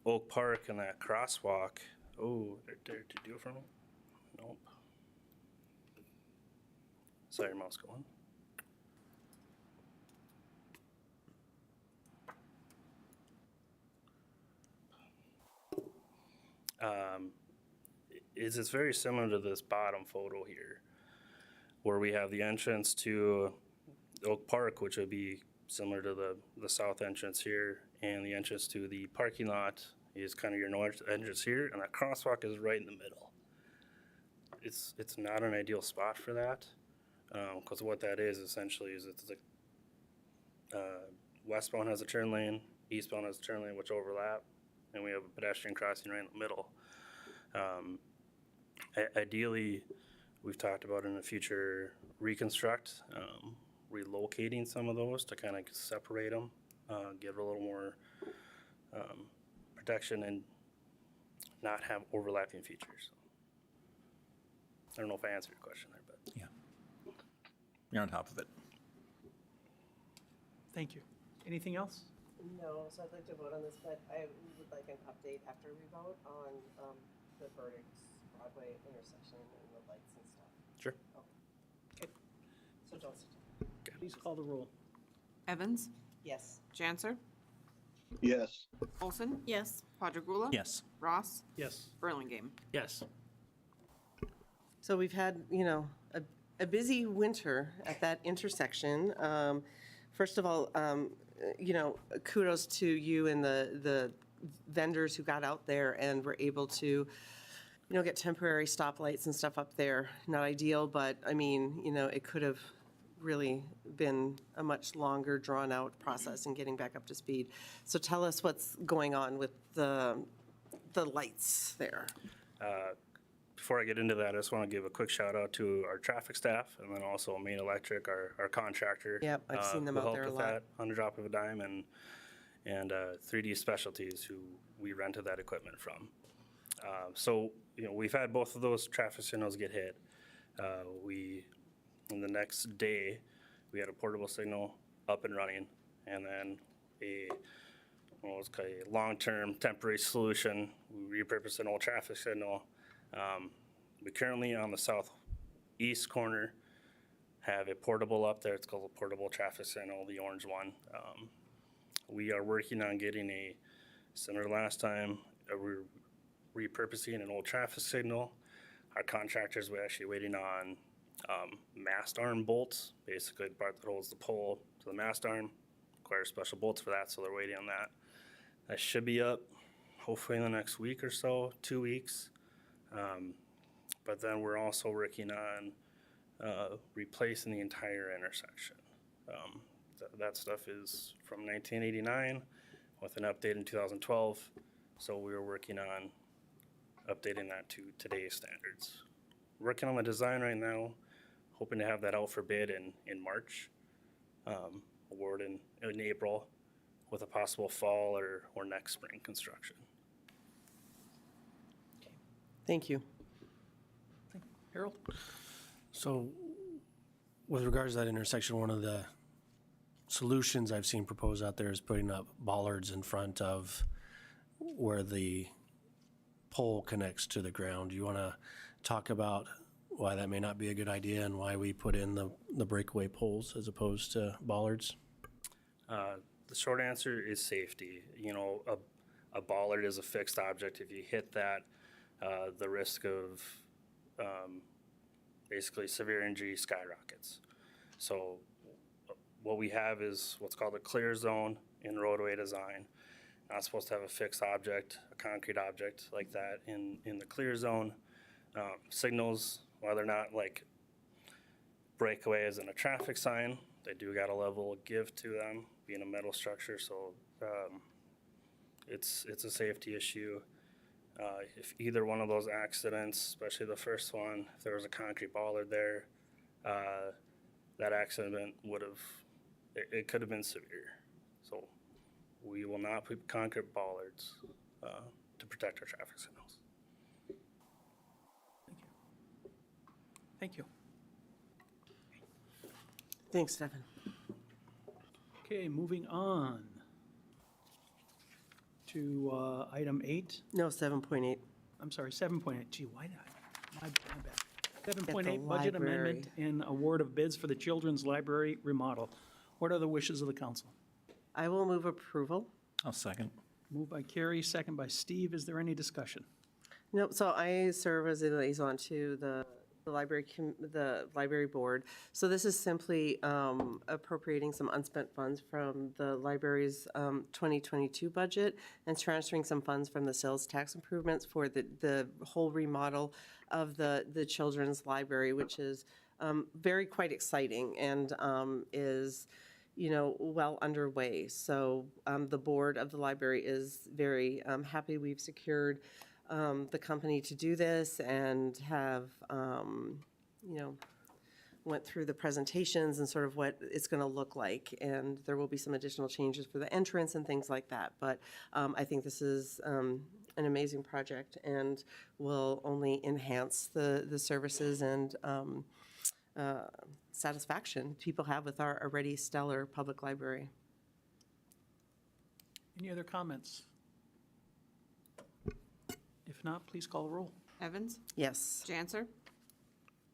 Oak Park and that crosswalk, did you do it for me? Nope. Saw your mouse going. It's very similar to this bottom photo here, where we have the entrance to Oak Park, which would be similar to the south entrance here, and the entrance to the parking lot is kind of your north entrance here, and that crosswalk is right in the middle. It's not an ideal spot for that, because what that is essentially is it's like westbound has a turn lane, eastbound has a turn lane, which overlap, and we have a pedestrian crossing right in the middle. Ideally, we've talked about in the future reconstruct, relocating some of those to kind of separate them, give it a little more protection and not have overlapping features. I don't know if I answered your question there, but. Yeah. You're on top of it. Thank you. Anything else? No, so I'd like to vote on this, but I would like an update after we vote on the verdicts, Broadway intersection and the lights and stuff. Sure. Okay. So Johnson? Please call the roll. Evans, Yes. Janser, Yes. Olson, Yes. Padrigula. Yes. Ross, Yes. Burlingame. Yes. So we've had, a busy winter at that intersection. First of all, kudos to you and the vendors who got out there and were able to, get temporary stoplights and stuff up there. Not ideal, but I mean, it could have really been a much longer drawn out process in getting back up to speed. So tell us what's going on with the lights there. Before I get into that, I just want to give a quick shout out to our traffic staff and then also Main Electric, our contractor. Yep, I've seen them who out there a helped with lot. that on the drop of a dime, and 3D Specialties, who we rented that equipment from. So, we've had both of those traffic signals get hit. In the next day, we had a portable signal up and running, and then a long-term temporary solution. We repurposed an old traffic signal. We currently, on the southeast corner, have a portable up there. It's called a portable traffic signal, the orange one. We are working on getting a, similar to last time, we're repurposing an old traffic signal. Our contractors were actually waiting on mast arm bolts, basically the part that holds the pole to the mast arm. Requires special bolts for that, so they're waiting on that. That should be up hopefully in the next week or so, 2 weeks. But then we're also working on replacing the entire intersection. That stuff is from 1989 with an update in 2012. So we were working on updating that to today's standards. Working on the design right now, hoping to have that out for bid in March, award in April, with a possible fall or next spring construction. Thank you. Harold? So with regards to that intersection, one of the solutions I've seen proposed out there is putting up bollards in front of where the pole connects to the ground. Do you want to talk about why that may not be a good idea and why we put in the breakaway poles as opposed to bollards? The short answer is safety. A bollard is a fixed object. If you hit that, the risk of basically severe injury skyrockets. So what we have is what's called a clear zone in roadway design. not supposed to have a fixed object, a concrete object like that in the clear zone. Signals, while they're not like breakaways and a traffic sign, they do got a level of give to them, being a metal structure, so it's a safety issue. If either one of those accidents, especially the first one, if there was a concrete bollard there, that accident would have, it could have been severe. So we will not put concrete bollards to protect our traffic signals. Thank you. Thanks, Stefan. Okay, moving on to item 8. No, 7.8. I'm sorry, 7.8. Gee, why did I? My bad. 7.8, budget library. amendment and award of bids for the Children's Library remodel. What are the wishes of the council? I will move approval. I'll second. Moved by Carrie, second by Steve. Is there any discussion? No, so I serve as a liaison to the library board. So this is simply appropriating some unspent funds from the library's 2022 budget and transferring some funds from the sales tax improvements for the whole remodel of the children's library, which is very quite exciting and is, well underway. So the board of the library is very happy we've secured the company to do this and have, went through the presentations and sort of what it's going to look like. And there will be some additional changes for the entrance and things like that. But I think this is an amazing project and will only enhance the services and satisfaction people have with our already stellar public library. Any other comments? If not, please call the roll. Evans, Yes. Janser,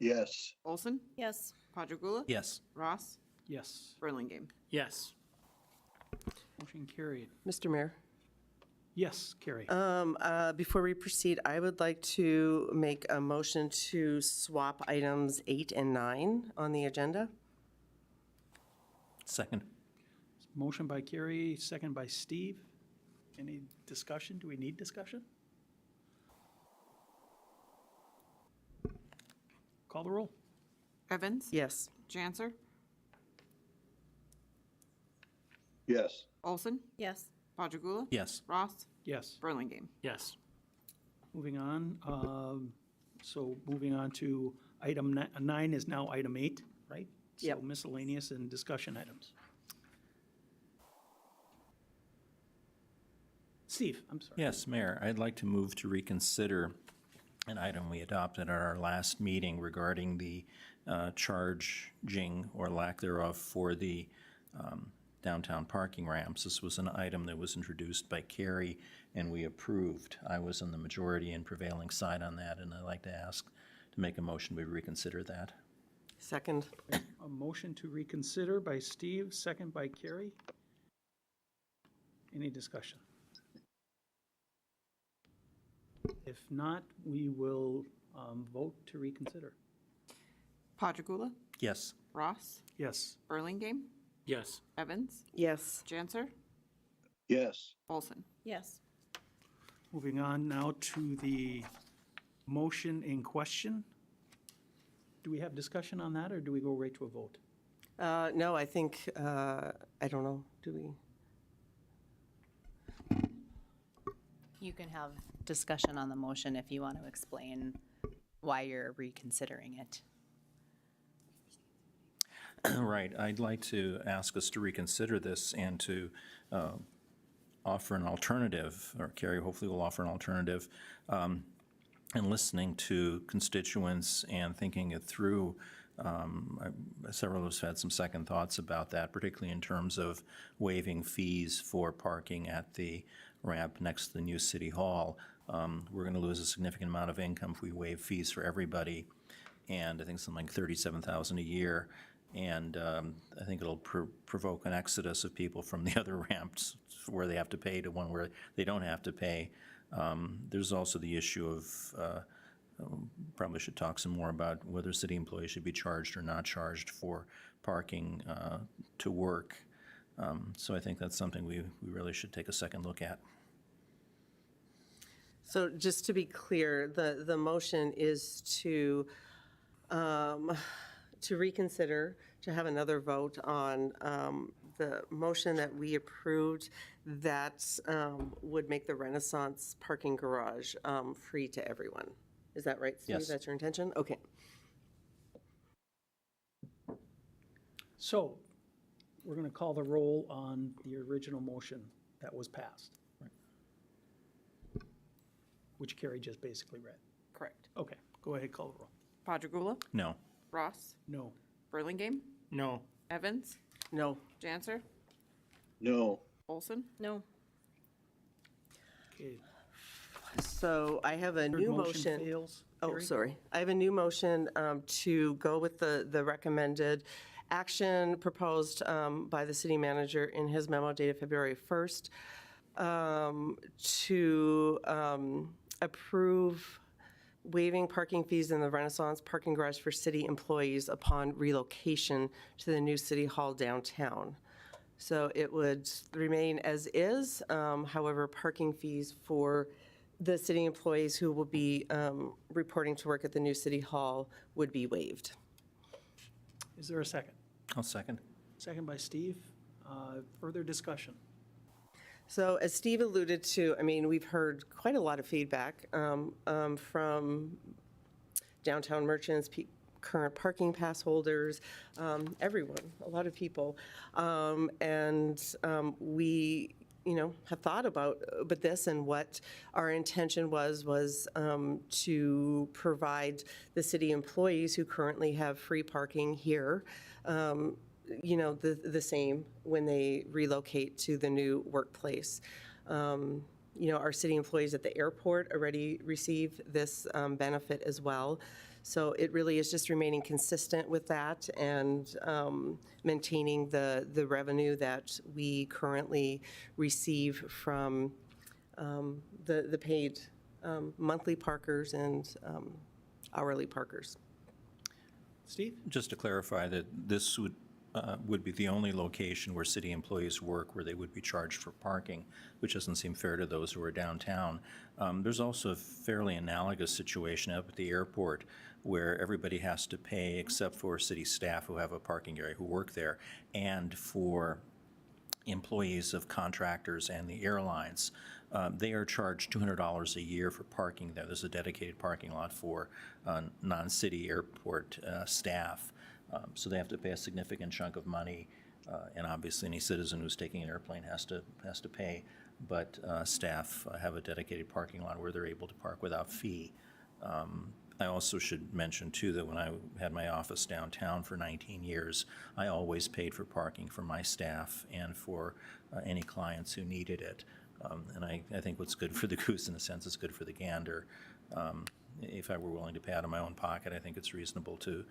Yes. Olson, Yes. Padragula, Yes. Ross, Yes. Burlingame. Yes. Motion carried. Mr. Mayor? Yes, Carrie. Before we proceed, I would like to make a motion to swap items 8 and 9 on the agenda. Second. Motion by Carrie, second by Steve. Any discussion? Do we need discussion? Call the roll. Evans, Yes. Janser, Yes. Olson, Yes. Padragula, Yes. Ross, Yes. Burlingame. Yes. Moving on, moving on to item 9 is now item 8, right? Yep. So miscellaneous and discussion items. Steve, I'm sorry. Yes, Mayor, I'd like to move to reconsider an item we adopted at our last meeting regarding the charging or lack thereof for the downtown parking ramps. This was an item that was introduced by Carrie and we approved. I was on the majority and prevailing side on that, and I'd like to ask to make a motion we reconsider that. Second. A motion to reconsider by Steve, second by Carrie. Any discussion? If not, we will vote to reconsider. Padragula, Yes. Ross, Yes. Burlingame, Yes. Evans, Yes. Janser, Yes. Olson. Yes. Moving on now to the motion in question. Do we have discussion on that, or do we go right to a vote? No, I think, I don't know, do we? You can have discussion on the motion if you want to explain why you're reconsidering it. Right. I'd like to ask us to reconsider this and to offer an alternative, or Carrie hopefully will offer an alternative, and listening to constituents and thinking it through. Several of us had some second thoughts about that, particularly in terms of waiving fees for parking at the ramp next to the new city hall. We're going to lose a significant amount of income if we waive fees for everybody, and I think something like $37,000 a year. And I think it'll provoke an exodus of people from the other ramps where they have to pay to one where they don't have to pay. There's also the issue of, probably should talk some more about whether city employees should be charged or not charged for parking to work. So I think that's something we really should take a second look at. So just to be clear, the motion is to reconsider, to have another vote on the motion that we approved that would make the Renaissance parking garage free to everyone. Is that right, Steve? Yes. That's your intention? Okay. So, we're gonna call the roll on the original motion that was passed. Which Carrie just basically read. Correct. Okay, go ahead, call the roll. Padragula, No. Ross, No. Burlingame, No. Evans, No. Janser, No. Olson. No. Okay, So I have a third new motion motion. fails. Oh, Carrie? sorry. I have a new motion to go with the recommended action proposed by the city manager in his memo dated February 1st to approve waiving parking fees in the Renaissance parking garage for city employees upon relocation to the new city hall downtown. So it would remain as is, however, parking fees for the city employees who will be reporting to work at the new city hall would be waived. Is there a second? I'll second. Second by Steve. Further discussion? So as Steve alluded to, I mean, we've heard quite a lot of feedback from downtown merchants, current parking pass holders, everyone, a lot of people. We, have thought about this, and what our intention was to provide the city employees who currently have free parking here, the same when they relocate to the new workplace. Our city employees at the airport already receive this benefit as well. So it really is just remaining consistent with that and maintaining the revenue that we currently receive from the paid monthly parkers and hourly parkers. Steve? Just to clarify that this would be the only location where city employees work where they would be charged for parking, which doesn't seem fair to those who are downtown. There's also a fairly analogous situation up at the airport where everybody has to pay except for city staff who have a parking area who work there, and for employees of contractors and the airlines. They are charged $200 a year for parking there. There's a dedicated parking lot for non-city airport staff. So they have to pay a significant chunk of money, and obviously any citizen who's taking an airplane has to pay, but staff have a dedicated parking lot where they're able to park without fee. I also should mention, too, that when I had my office downtown for 19 years, I always paid for parking for my staff and for any clients who needed it. And I think what's good for the goose, in a sense, is good for the gander. If I were willing to pay out of my own pocket, I think it's reasonable to,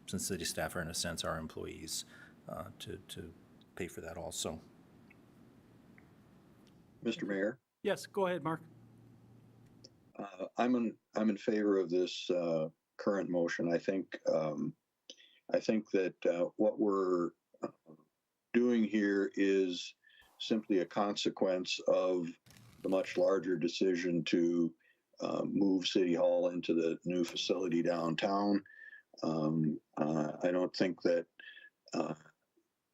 since city staff are, in a sense, our employees, to pay for that also. Mr. Mayor, Yes, go ahead, Mark. I'm in favor of this current motion. I think that what we're doing here is simply a consequence of the much larger decision to move City Hall into the new facility downtown. I don't think that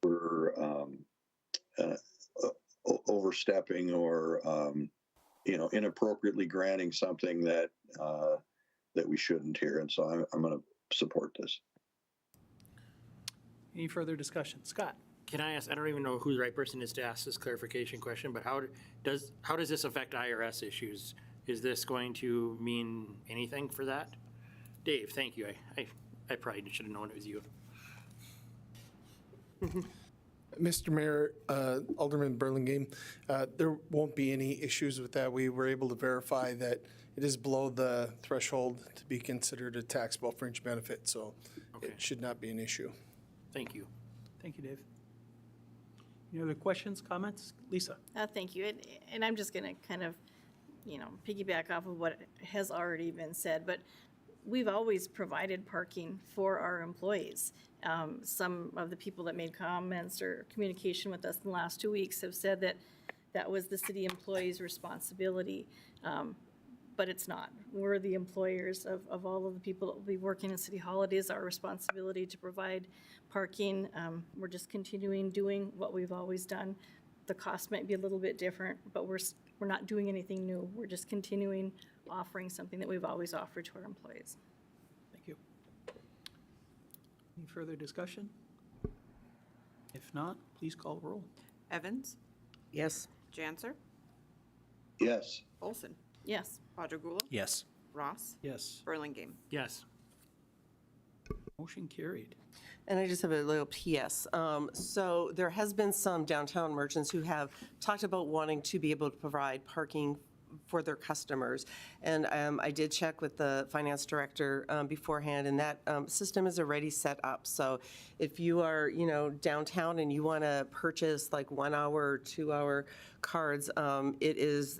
we're overstepping or inappropriately granting something that we shouldn't here, and so I'm going to support this. Any further discussion? Scott? Can I ask, I don't even know who the right person is to ask this clarification question, but how does this affect IRS issues? Is this going to mean anything for that? Dave, thank you. I probably should have known it was you. Mr. Mayor, Alderman Burlingame, there won't be any issues with that. We were able to verify that it is below the threshold to be considered a taxable fringe benefit, so it should not be an issue. Thank you. Thank you, Dave. Any other questions, comments? Lisa? Thank you. And I'm just going to kind of, piggyback off of what has already been said. But we've always provided parking for our employees. Some of the people that made comments or communication with us in the last 2 weeks have said that that was the city employees' responsibility. But it's not. We're the employers of all of the people that will be working in City Hall. It is our responsibility to provide parking. We're just continuing doing what we've always done. The cost might be a little bit different, but we're not doing anything new. We're just continuing offering something that we've always offered to our employees. Thank you. Any further discussion? If not, please call roll. Evans, Yes. Janser, Yes. Olson, Yes. Padragula, Yes. Ross, Yes. Burlingame. Yes. Motion carried. And I just have a little PS. So there has been some downtown merchants who have talked about wanting to be able to provide parking for their customers. And I did check with the finance director beforehand, and that system is already set up. So if you are, downtown and you want to purchase like 1 hour or 2 hour cards, it is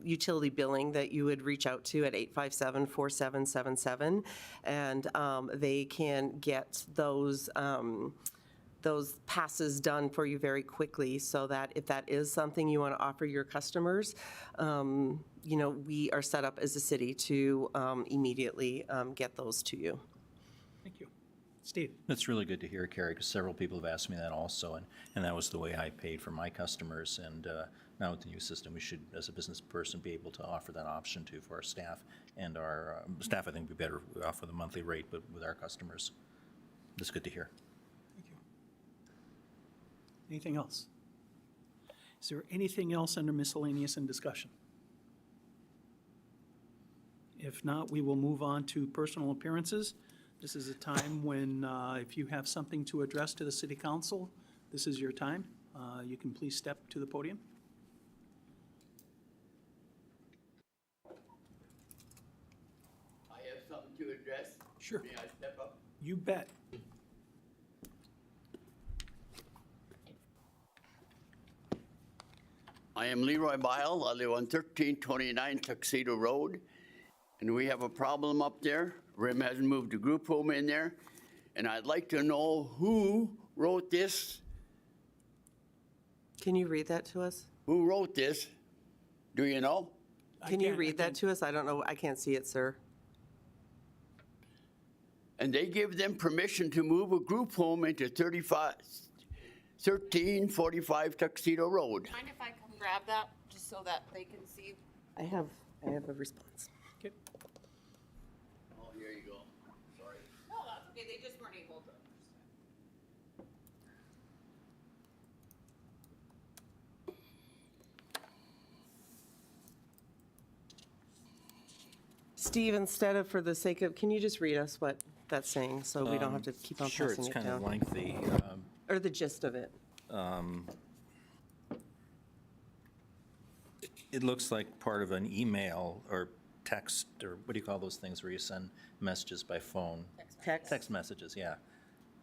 utility billing that you would reach out to at 857-4777, and they can get those passes done for you very quickly, so that if that is something you want to offer your customers, we are set up as a city to immediately get those to you. Thank you. Steve? That's really good to hear, Carrie, because several people have asked me that also, and that was the way I paid for my customers. And now with the new system, we should, as a business person, be able to offer that option too for our staff. And our staff, I think, would be better off with a monthly rate, but with our customers. That's good to hear. Thank you. Anything else? Is there anything else under miscellaneous and discussion? If not, we will move on to personal appearances. This is a time when, if you have something to address to the city council, this is your time. You can please step to the podium. I have something to address. Sure. May I step up? You bet. I am Leroy Bile. I live on 1329 Tuxedo Road, and we have a problem up there. RIM hasn't moved a group home in there, and I'd like to know who wrote this. Can you read that to us? Who wrote this? Do you know? Can you read that to us? I don't know. I can't see it, sir. And they give them permission to move a group home into 1345 Tuxedo Road. Mind if I come grab that, just so that they can see? I have a response. Okay. Oh, here you go. Sorry. No, that's okay, they just weren't able to. Steve, instead of, for the sake of, can you just read us what that's saying, so we don't have to keep on Sure, passing it's it kind of down? lengthy. Or the gist of it? It looks like part of an email or text, or what do you call those things where you send messages by phone? Text? Text messages, yeah.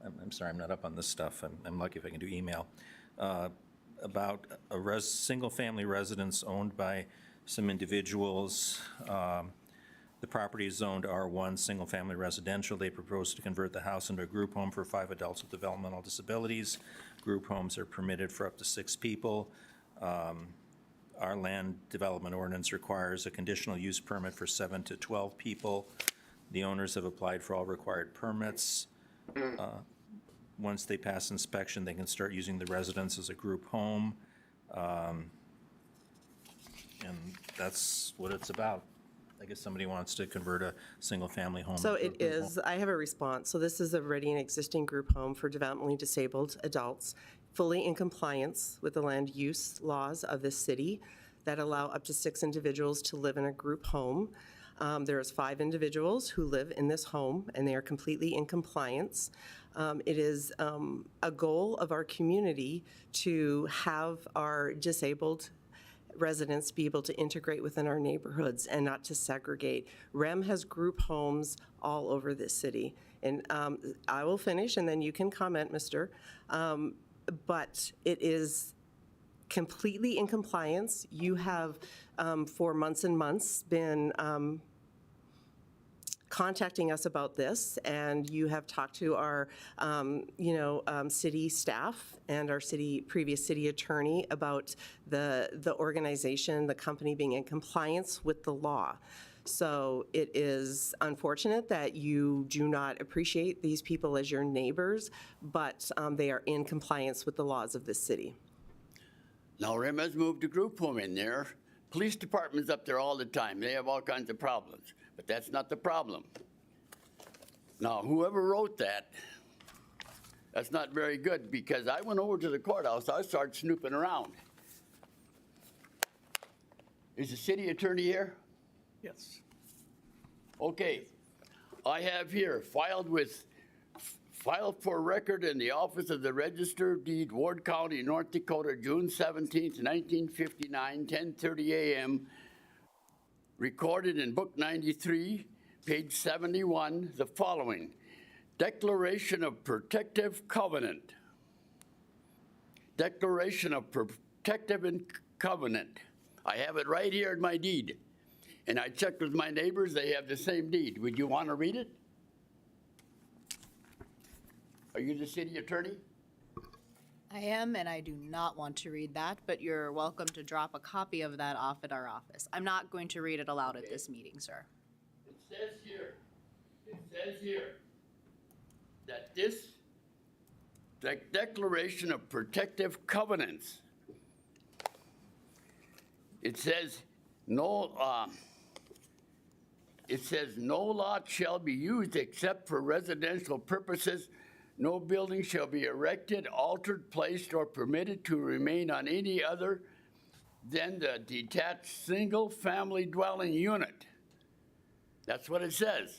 I'm sorry, I'm not up on this stuff. I'm lucky if I can do email. About a single-family residence owned by some individuals. The property is zoned R1, single-family residential. They propose to convert the house into a group home for 5 adults with developmental disabilities. Group homes are permitted for up to 6 people. Our land development ordinance requires a conditional use permit for 7 to 12 people. The owners have applied for all required permits. Once they pass inspection, they can start using the residence as a group home. And that's what it's about. I guess somebody wants to convert a single-family home. So into a it group home. is, I have a response. So this is already an existing group home for developmentally disabled adults, fully in compliance with the land use laws of this city that allow up to 6 individuals to live in a group home. There is 5 individuals who live in this home, and they are completely in compliance. It is a goal of our community to have our disabled residents be able to integrate within our neighborhoods and not to segregate. REM has group homes all over this city. And I will finish, and then you can comment, Mr. But it is completely in compliance. You have, for months and months, been contacting us about this, and you have talked to our, city staff and our previous city attorney about the organization, the company being in compliance with the law. So it is unfortunate that you do not appreciate these people as your neighbors, but they are in compliance with the laws of this city. Now, Rim has moved a group home in there. Police department's up there all the time. They have all kinds of problems, but that's not the problem. Now, whoever wrote that, that's not very good, because I went over to the courthouse, I started snooping around. Is the city attorney here? Yes. Okay, I have here, filed for record in the office of the Register of Deed, Ward County, North Dakota, June 17th, 1959, 10:30 a.m., recorded in Book 93, page 71, the following: Declaration of Protective Covenant. Declaration of Protective Covenant. I have it right here in my deed. And I checked with my neighbors, they have the same deed. Would you want to read it? Are you the city attorney? I am, and I do not want to read that, but you're welcome to drop a copy of that off at our office. I'm not going to read it aloud at this meeting, sir. It says here that this Declaration of Protective Covenants, it says no lot shall be used except for residential purposes. No building shall be erected, altered, placed, or permitted to remain on any other than the detached single-family dwelling unit. That's what it says.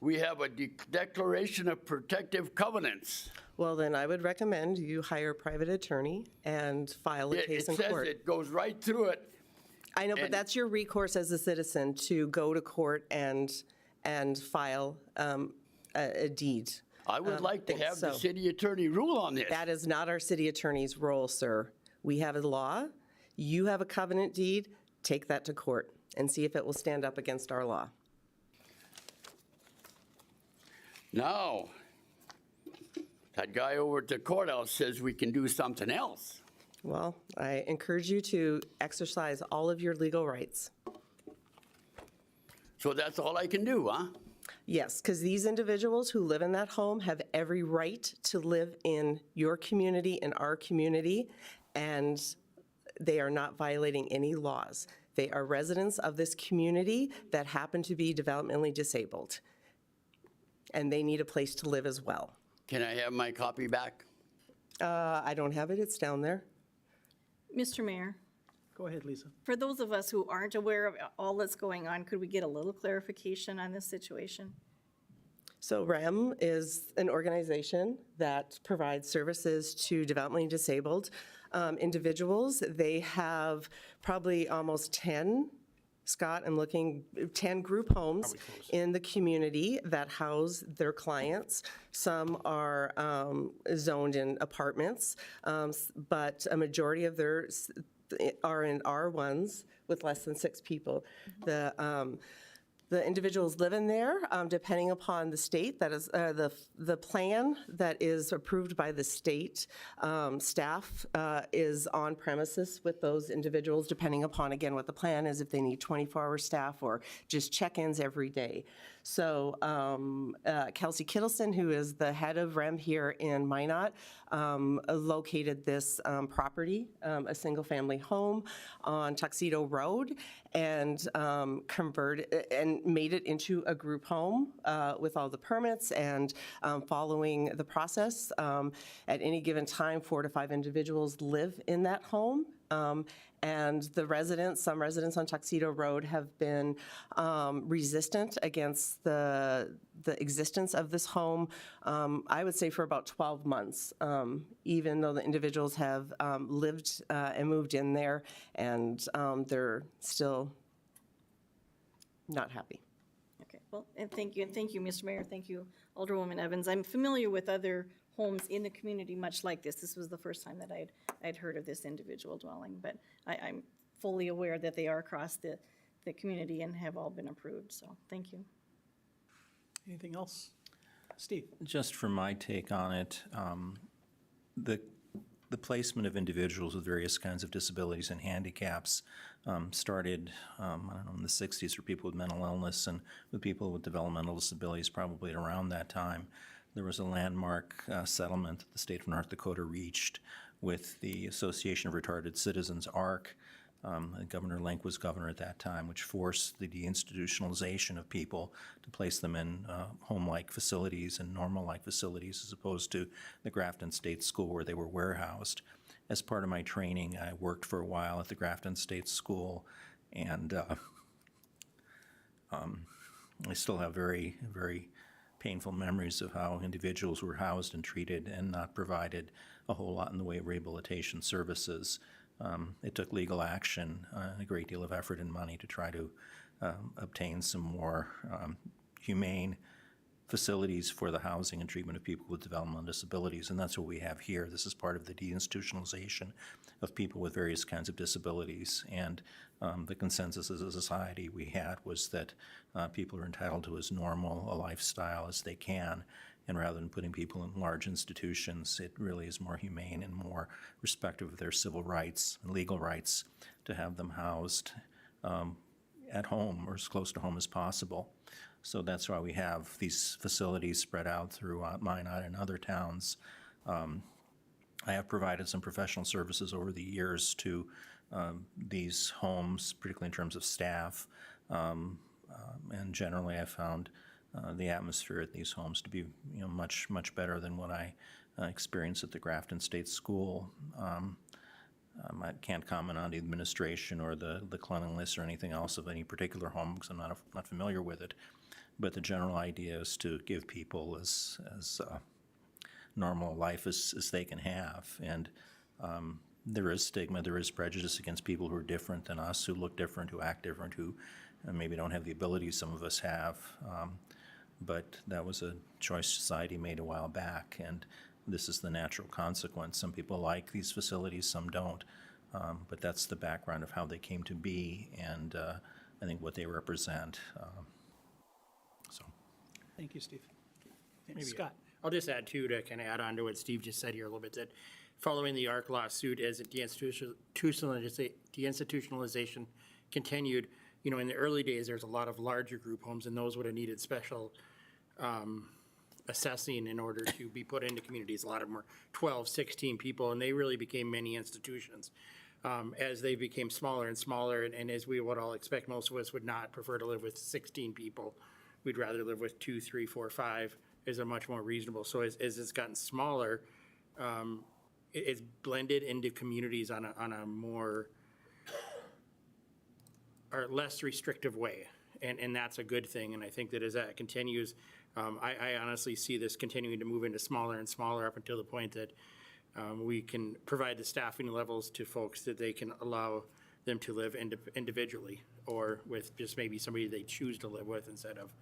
We have a Declaration of Protective Covenants. Well, then I would recommend you hire a private attorney and file a case in It says court. it goes right through it. I know, but and- that's your recourse as a citizen, to go to court and file a deed. I would like to have the so- city attorney rule on this. That is not our city attorney's role, sir. We have a law. You have a covenant deed. Take that to court and see if it will stand up against our law. Now, that guy over at the courthouse says we can do something else. Well, I encourage you to exercise all of your legal rights. So that's all I can do, huh? Yes, because these individuals who live in that home have every right to live in your community, in our community, and they are not violating any laws. They are residents of this community that happen to be developmentally disabled, and they need a place to live as well. Can I have my copy back? I don't have it, it's down there. Mr. Mayor, Go ahead, Lisa. for those of us who aren't aware of all that's going on, could we get a little clarification on this situation? So REM is an organization that provides services to developmentally disabled individuals. They have probably almost 10, Scott, I'm looking, 10 group homes in the community that house their clients. Some are zoned in apartments, but a majority of theirs are in R1s with less than 6 people. The individuals live in there, depending upon the state, that is, the plan that is approved by the state staff is on premises with those individuals, depending upon, again, what the plan is, if they need 24-hour staff or just check-ins every day. So Kelsey Kittleson, who is the head of REM here in Minot, located this property, a single-family home on Tuxedo Road, and converted and made it into a group home with all the permits and following the process. At any given time, 4 to 5 individuals live in that home. And the residents, some residents on Tuxedo Road have been resistant against the existence of this home, I would say for about 12 months, even though the individuals have lived and moved in there, and they're still not happy. Okay, well, and thank you, Mr. Mayor, thank you, Alderwoman Evans. I'm familiar with other homes in the community much like this. This was the first time that I'd heard of this individual dwelling, but I'm fully aware that they are across the community and have all been approved, so thank you. Anything else? Steve? Just for my take on it, the placement of individuals with various kinds of disabilities and handicaps started, I don't know, in the 60s for people with mental illness and with people with developmental disabilities probably at around that time. There was a landmark settlement that the state of North Dakota reached with the Association of Retarded Citizens, ARC. Governor Link was governor at that time, which forced the deinstitutionalization of people to place them in home-like facilities and normal-like facilities as opposed to the Grafton State School where they were warehoused. As part of my training, I worked for a while at the Grafton State School, and I still have very, very painful memories of how individuals were housed and treated and not provided a whole lot in the way of rehabilitation services. It took legal action, a great deal of effort and money to try to obtain some more humane facilities for the housing and treatment of people with developmental disabilities, and that's what we have here. This is part of the deinstitutionalization of people with various kinds of disabilities, and the consensus as a society we had was that people are entitled to as normal a lifestyle as they can, and rather than putting people in large institutions, it really is more humane and more respectful of their civil rights and legal rights to have them housed at home or as close to home as possible. So that's why we have these facilities spread out throughout Minot and other towns. I have provided some professional services over the years to these homes, particularly in terms of staff, and generally I found the atmosphere at these homes to be much, much better than what I experienced at the Grafton State School. I can't comment on the administration or the cleanliness or anything else of any particular home because I'm not familiar with it. But the general idea is to give people as normal a life as they can have. And there is stigma, there is prejudice against people who are different than us, who look different, who act different, who maybe don't have the abilities some of us have. But that was a choice society made a while back, and this is the natural consequence. Some people like these facilities, some don't. But that's the background of how they came to be, and I think what they represent. Thank you, Steve. Maybe Scott? I'll just add too, to kind of add on to what Steve just said here a little bit, that following the ARC lawsuit as deinstitutionalization continued, in the early days, there's a lot of larger group homes, and those would have needed special assessing in order to be put into communities. A lot of them were 12, 16 people, and they really became mini institutions. As they became smaller and smaller, and as we would all expect, most of us would not prefer to live with 16 people. We'd rather live with 2, 3, 4, 5 is a much more reasonable. So as it's gotten smaller, it's blended into communities on a more or less restrictive way, and that's a good thing. And I think that as that continues, I honestly see this continuing to move into smaller and smaller up until the point that we can provide the staffing levels to folks that they can allow them to live individually or with just maybe somebody they choose to live with instead of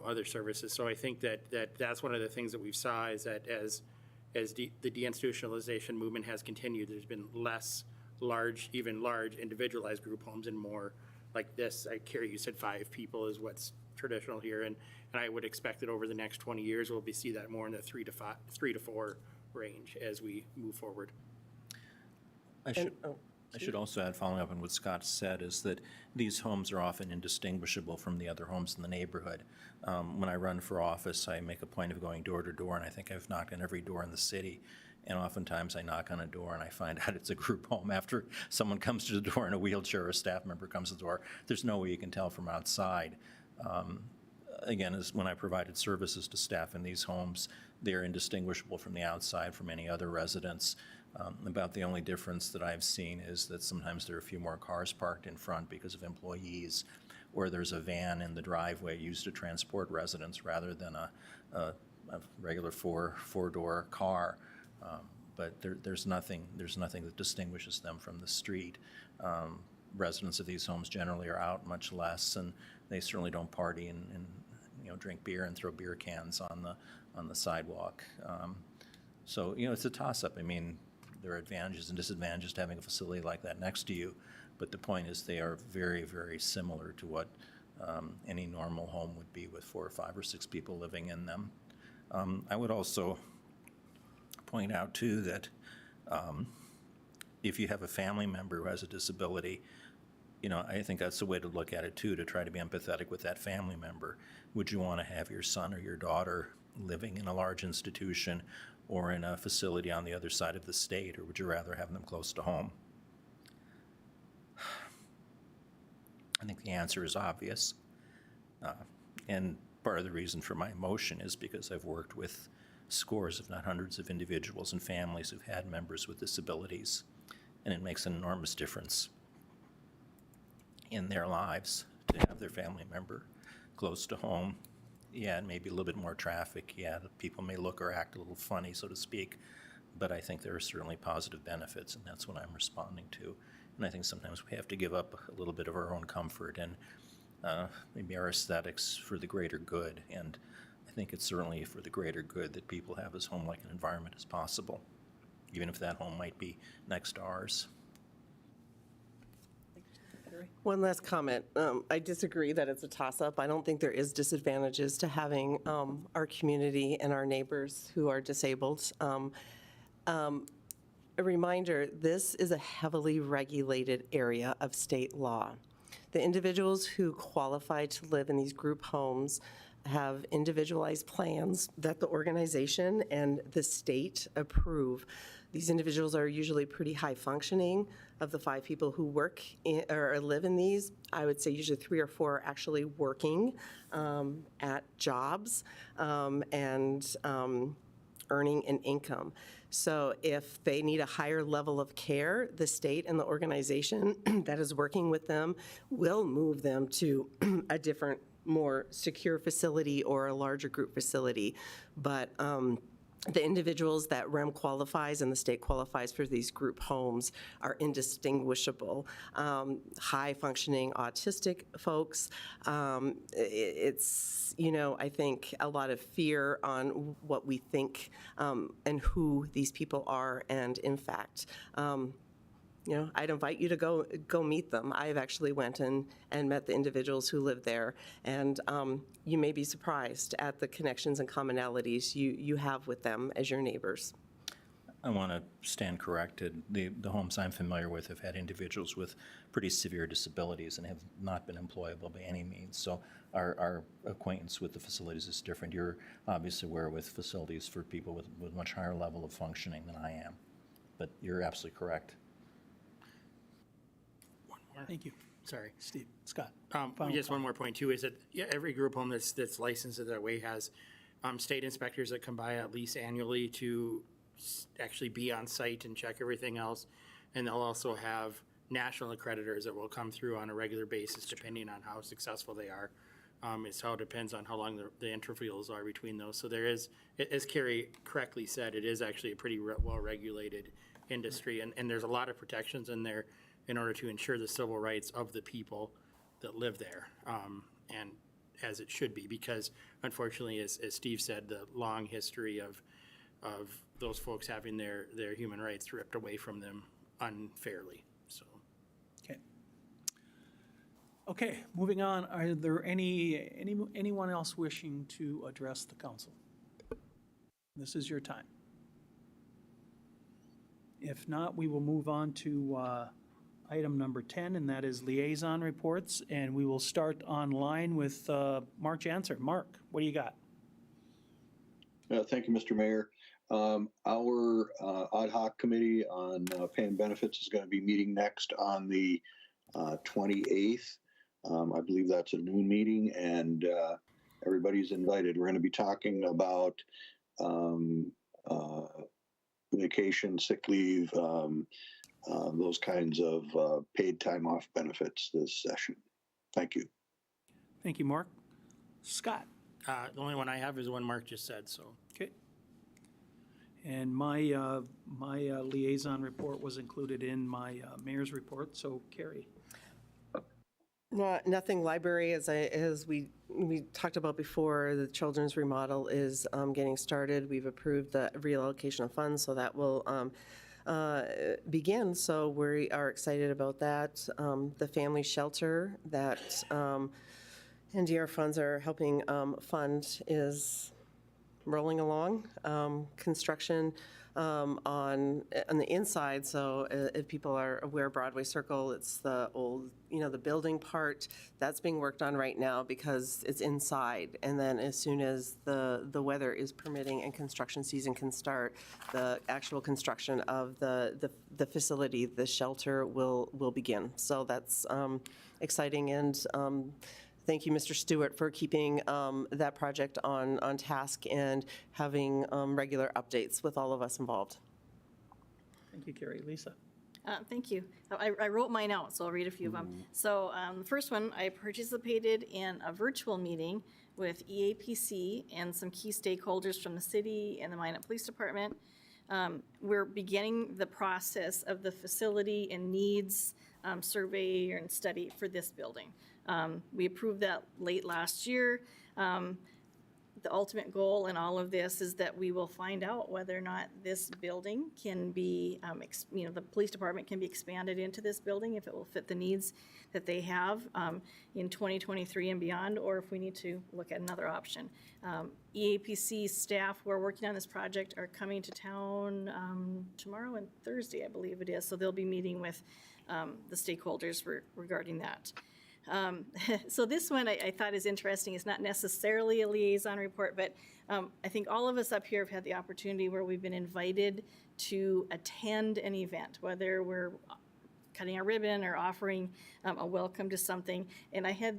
other services. So I think that's one of the things that we've saw is that as the deinstitutionalization movement has continued, there's been less even large individualized group homes and more like this. Carrie, you said 5 people is what's traditional here, and I would expect that over the next 20 years we'll see that more in the 3 to 4 range as we move forward. I should also add, following up on what Scott said, is that these homes are often indistinguishable from the other homes in the neighborhood. When I run for office, I make a point of going door to door, and I think I've knocked on every door in the city. And oftentimes I knock on a door and I find out it's a group home after someone comes to the door in a wheelchair or a staff member comes to the door. There's no way you can tell from outside. Again, as when I provided services to staff in these homes, they're indistinguishable from the outside from any other residents. About the only difference that I've seen is that sometimes there are a few more cars parked in front because of employees, or there's a van in the driveway used to transport residents rather than a regular four-door car. But there's nothing that distinguishes them from the street. Residents of these homes generally are out much less, and they certainly don't party and drink beer and throw beer cans on the sidewalk. So it's a toss-up. I mean, there are advantages and disadvantages to having a facility like that next to you, but the point is they are very, very similar to what any normal home would be with 4 or 5 or 6 people living in them. I would also point out too that if you have a family member who has a disability, I think that's the way to look at it too, to try to be empathetic with that family member. Would you want to have your son or your daughter living in a large institution or in a facility on the other side of the state, or would you rather have them close to home? I think the answer is obvious. And part of the reason for my motion is because I've worked with scores, if not hundreds, of individuals and families who've had members with disabilities, and it makes an enormous difference in their lives to have their family member close to home. Yeah, and maybe a little bit more traffic. Yeah, the people may look or act a little funny, so to speak, but I think there are certainly positive benefits, and that's what I'm responding to. And I think sometimes we have to give up a little bit of our own comfort and maybe our aesthetics for the greater good. And I think it's certainly for the greater good that people have as home-like an environment as possible, even if that home might be next to ours. One last comment. I disagree that it's a toss-up. I don't think there is disadvantages to having our community and our neighbors who are disabled. A reminder, this is a heavily regulated area of state law. The individuals who qualify to live in these group homes have individualized plans that the organization and the state approve. These individuals are usually pretty high functioning. Of the 5 people who work in, or live in these, I would say usually 3 or 4 are actually working at jobs and earning an income. So if they need a higher level of care, the state and the organization that is working with them will move them to a different, more secure facility or a larger group facility. But the individuals that REM qualifies and the state qualifies for these group homes are indistinguishable. High-functioning autistic folks, it's, I think a lot of fear on what we think and who these people are, and in fact, I'd invite you to go meet them. I've actually went and met the individuals who live there, and you may be surprised at the connections and commonalities you have with them as your neighbors. I want to stand corrected. The homes I'm familiar with have had individuals with pretty severe disabilities and have not been employable by any means. So our acquaintance with the facilities is different. You're obviously aware with facilities for people with much higher level of functioning than I am. But you're absolutely correct. Thank you. Sorry. Steve, Scott. Just one more point too, is that every group home that's licensed that way has state inspectors that come by at least annually to actually be on site and check everything else. And they'll also have national accreditors that will come through on a regular basis depending on how successful they are. It's how it depends on how long the intervals are between those. So there is, as Carrie correctly said, it is actually a pretty well-regulated industry, and there's a lot of protections in there in order to ensure the civil rights of the people that live there, and as it should be, because unfortunately, as Steve said, the long history of those folks having their human rights ripped away from them unfairly, so. Okay, moving on. Are there anyone else wishing to address the council? This is your time. If not, we will move on to item number 10, and that is liaison reports, and we will start online with Mark Janser. Mark, what do you got? Thank you, Mr. Mayor. Our ad hoc committee on pay and benefits is going to be meeting next on the 28th. I believe that's a noon meeting, and everybody's invited. We're going to be talking about vacation, sick leave, those kinds of paid time off benefits this session. Thank you. Thank you, Mark. Scott? The only one I have is the one Mark just said, so. Okay. And my liaison report was included in my mayor's report, so Carrie. Nothing library, as we talked about before, the children's remodel is getting started. We've approved the reallocation of funds, so that will begin. So we are excited about that. The family shelter that NDR funds are helping fund is rolling along. Construction on the inside, so if people are aware, Broadway Circle, it's the old, the building part, that's being worked on right now because it's inside. And then as soon as the weather is permitting and construction season can start, the actual construction of the facility, the shelter will begin. So that's exciting, and thank you, Mr. Stewart, for keeping that project on task and having regular updates with all of us involved. Thank you, Carrie. Lisa? Thank you. I wrote mine out, so I'll read a few of them. So the first one, I participated in a virtual meeting with EAPC and some key stakeholders from the city and the Minot Police Department. We're beginning the process of the facility and needs survey and study for this building. We approved that late last year. The ultimate goal in all of this is that we will find out whether or not this building can be, the police department can be expanded into this building, if it will fit the needs that they have in 2023 and beyond, or if we need to look at another option. EAPC staff who are working on this project are coming to town tomorrow and Thursday, I believe it is, so they'll be meeting with the stakeholders regarding that. So this one I thought is interesting. It's not necessarily a liaison report, but I think all of us up here have had the opportunity where we've been invited to attend an event, whether we're cutting a ribbon or offering a welcome to something. And I had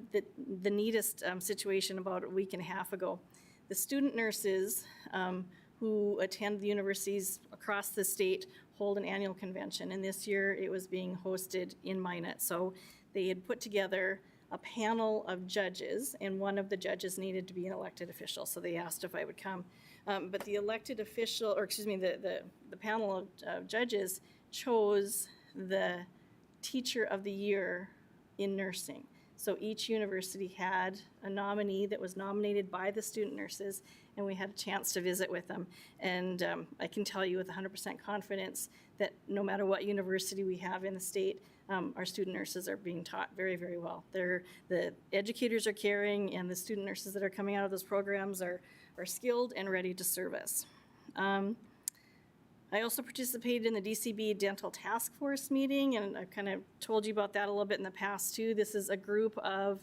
the neatest situation about a week and a half ago. The student nurses who attend the universities across the state hold an annual convention, and this year it was being hosted in Minot. So they had put together a panel of judges, and one of the judges needed to be an elected official, so they asked if I would come. But the elected official, or excuse me, the panel of judges chose the teacher of the year in nursing. So each university had a nominee that was nominated by the student nurses, and we had a chance to visit with them. And I can tell you with 100% confidence that no matter what university we have in the state, our student nurses are being taught very, very well. The educators are caring, and the student nurses that are coming out of those programs are skilled and ready to serve us. I also participated in the DCB Dental Task Force meeting, and I've kind of told you about that a little bit in the past too. This is a group of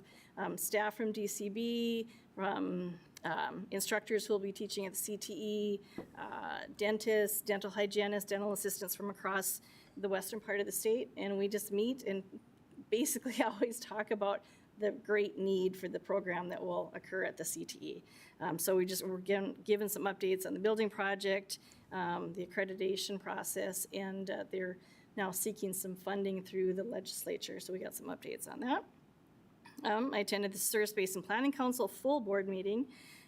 staff from DCB, from instructors who will be teaching at the CTE, dentists, dental hygienists, dental assistants from across the western part of the state, and we just meet and basically always talk about the great need for the program that will occur at the CTE. So we're given some updates on the building project, the accreditation process, and they're now seeking some funding through the legislature, so we got some updates on that. I attended the Service Basin Planning Council full board meeting,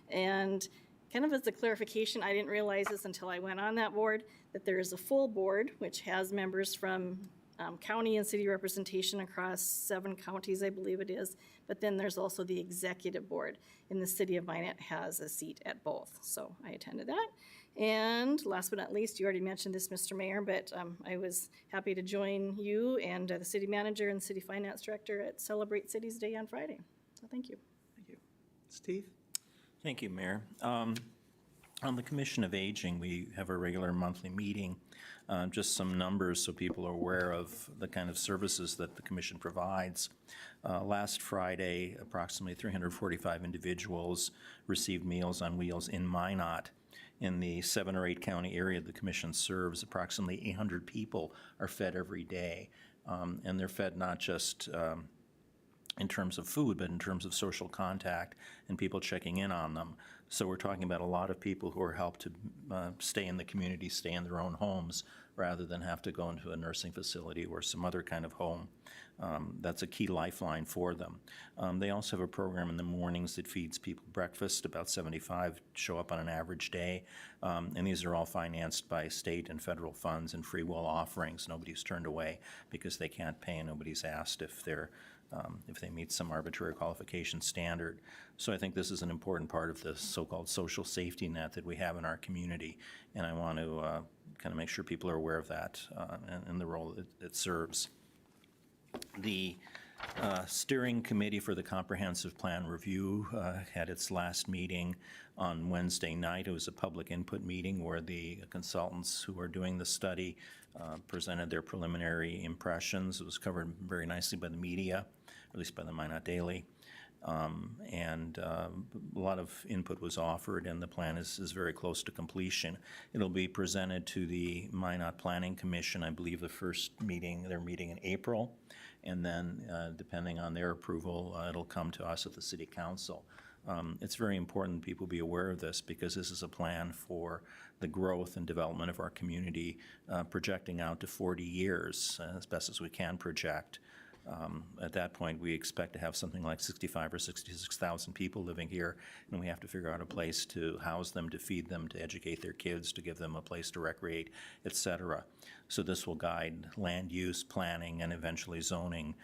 and kind of as a clarification, I didn't realize this until I went on that board, that there is a full board which has members from county and city representation across 7 counties, I believe it is, but then there's also the executive board, and the city of Minot has a seat at both, so I attended that. And last but not least, you already mentioned this, Mr. Mayor, but I was happy to join you and the city manager and city finance director at Celebrate Cities Day on Friday, so thank you. Thank you. Steve? Thank you, Mayor. On the Commission of Aging, we have a regular monthly meeting. Just some numbers so people are aware of the kind of services that the commission provides. Last Friday, approximately 345 individuals received Meals on Wheels in Minot. In the 7 or 8 county area the commission serves, approximately 800 people are fed every day. And they're fed not just in terms of food, but in terms of social contact and people checking in on them. So we're talking about a lot of people who are helped to stay in the community, stay in their own homes, rather than have to go into a nursing facility or some other kind of home. That's a key lifeline for them. They also have a program in the mornings that feeds people breakfast. About 75 show up on an average day. And these are all financed by state and federal funds and free will offerings. Nobody's turned away because they can't pay, and nobody's asked if they meet some arbitrary qualification standard. So I think this is an important part of the so-called social safety net that we have in our community, and I want to kind of make sure people are aware of that and the role it serves. The Steering Committee for the Comprehensive Plan Review had its last meeting on Wednesday night. It was a public input meeting where the consultants who are doing the study presented their preliminary impressions. It was covered very nicely by the media, at least by the Minot Daily. And a lot of input was offered, and the plan is very close to completion. It'll be presented to the Minot Planning Commission, I believe the first meeting, they're meeting in April, and then depending on their approval, it'll come to us at the City Council. It's very important that people be aware of this because this is a plan for the growth and development of our community, projecting out to 40 years as best as we can project. At that point, we expect to have something like 65 or 66,000 people living here, and we have to figure out a place to house them, to feed them, to educate their kids, to give them a place to recreate, et cetera. So this will guide land use, planning, and eventually zoning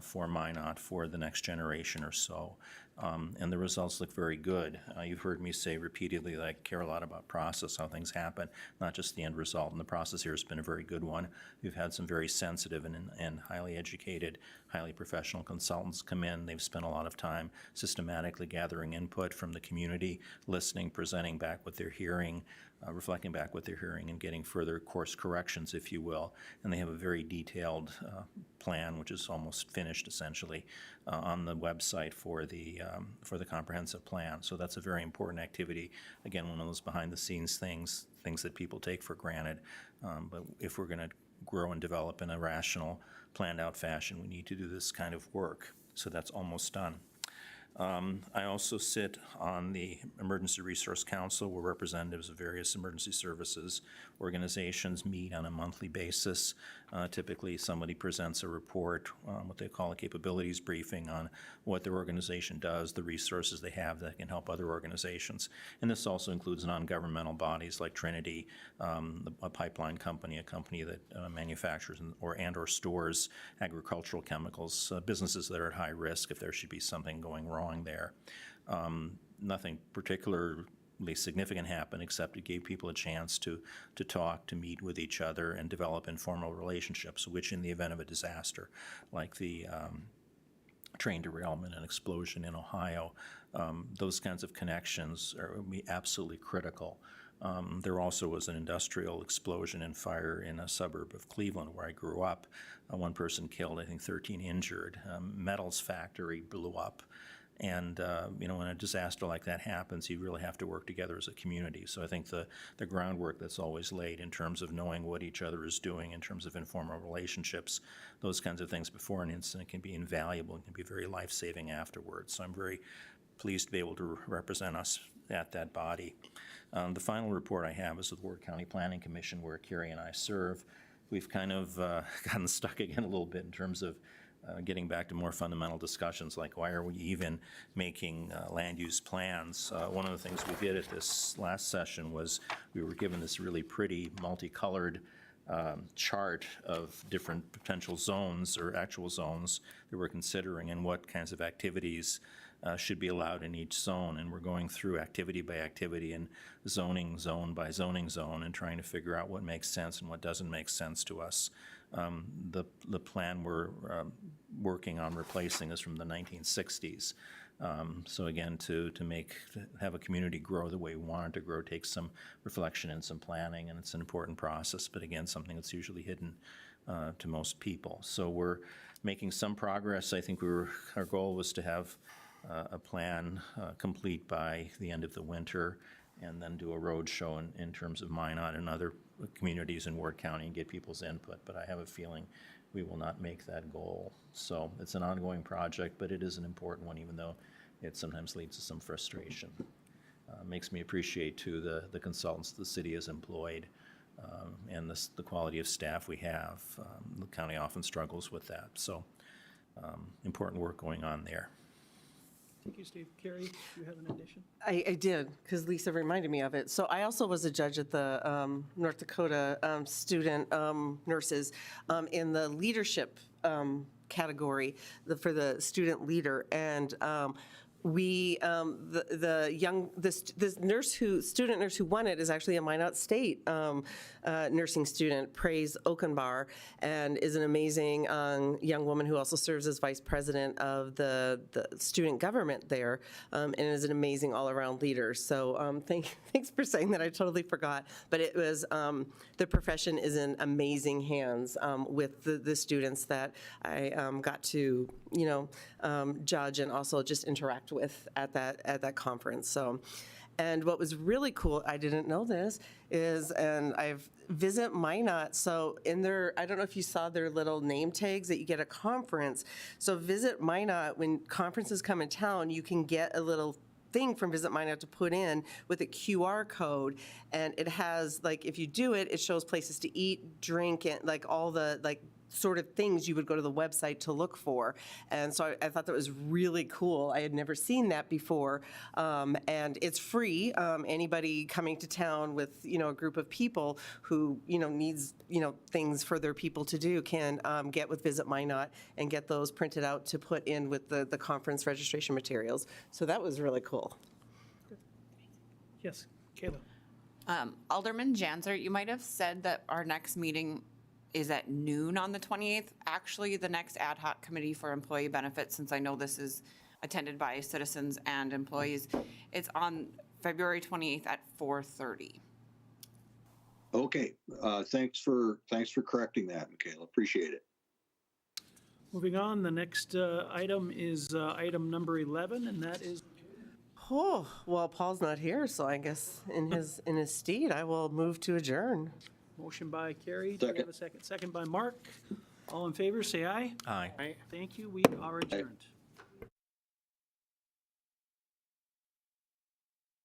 for Minot for the next generation or so. And the results look very good. You've heard me say repeatedly that I care a lot about process, how things happen, not just the end result. And the process here has been a very good one. We've had some very sensitive and highly educated, highly professional consultants come in. They've spent a lot of time systematically gathering input from the community, listening, presenting back what they're hearing, reflecting back what they're hearing, and getting further course corrections, if you will. And they have a very detailed plan, which is almost finished essentially, on the website for the comprehensive plan. So that's a very important activity. Again, one of those behind-the-scenes things that people take for granted. But if we're going to grow and develop in a rational, planned-out fashion, we need to do this kind of work. So that's almost done. I also sit on the Emergency Resource Council, where representatives of various emergency services organizations meet on a monthly basis. Typically, somebody presents a report, what they call a capabilities briefing on what their organization does, the resources they have that can help other organizations. And this also includes non-governmental bodies like Trinity, a pipeline company, a company that manufactures or stores agricultural chemicals, businesses that are at high risk if there should be something going wrong there. Nothing particularly significant happened, except it gave people a chance to talk, to meet with each other, and develop informal relationships, which in the event of a disaster, like the train derailment and explosion in Ohio, those kinds of connections would be absolutely critical. There also was an industrial explosion and fire in a suburb of Cleveland where I grew up. One person killed, I think 13 injured. Metals factory blew up. And, when a disaster like that happens, you really have to work together as a community. So I think the groundwork that's always laid in terms of knowing what each other is doing, in terms of informal relationships, those kinds of things before an incident can be invaluable and can be very life-saving afterwards. So I'm very pleased to be able to represent us at that body. The final report I have is with the Ward County Planning Commission, where Carrie and I serve. We've kind of gotten stuck again a little bit in terms of getting back to more fundamental discussions like why are we even making land use plans. One of the things we did at this last session was we were given this really pretty multicolored chart of different potential zones or actual zones that we're considering and what kinds of activities should be allowed in each zone. And we're going through activity by activity and zoning zone by zoning zone and trying to figure out what makes sense and what doesn't make sense to us. The plan we're working on replacing is from the 1960s. So again, to have a community grow the way we want it to grow takes some reflection and some planning, and it's an important process, but again, something that's usually hidden to most people. So we're making some progress. I think our goal was to have a plan complete by the end of the winter, and then do a road show in terms of Minot and other communities in Ward County and get people's input. But I have a feeling we will not make that goal. So it's an ongoing project, but it is an important one, even though it sometimes leads to some frustration. Makes me appreciate, too, the consultants the city has employed and the quality of staff we have. The county often struggles with that. So important work going on there. Thank you, Steve. Carrie, do you have an addition? I did, because Lisa reminded me of it. So I also was a judge at the North Dakota student nurses in the leadership category for the student leader. And we, this student nurse who won it is actually a Minot State nursing student, Praise Okenbar, and is an amazing young woman who also serves as vice president of the student government there, and is an amazing all-around leader. So thanks for saying that. I totally forgot. But it was, the profession is in amazing hands with the students that I got to, judge and also just interact with at that conference. So, and what was really cool, I didn't know this, is, and I've Visit Minot. So in their, I don't know if you saw their little name tags that you get at conference. So Visit Minot, when conferences come in town, you can get a little thing from Visit Minot to put in with a QR code, and it has, like, if you do it, it shows places to eat, drink, and like all the sort of things you would go to the website to look for. And so I thought that was really cool. I had never seen that before. And it's free. Anybody coming to town with, a group of people who, needs, things for their people to do can get with Visit Minot and get those printed out to put in with the conference registration materials. So that was really cool. Yes, Kayla. Alderman Janser, you might have said that our next meeting is at noon on the 28th. Actually, the next ad hoc committee for employee benefits, since I know this is attended by citizens and employees, it's on February 28th at 4:30. Okay, thanks for correcting that, Michaela. Appreciate it. Moving on, the next item is item number 11, and that is Oh, well, Paul's not here, so I guess in his stead, I will move to adjourn. motion by Carrie. Do we have a second? Second by Mark. All in favor, say aye. Aye. Thank you. We are adjourned.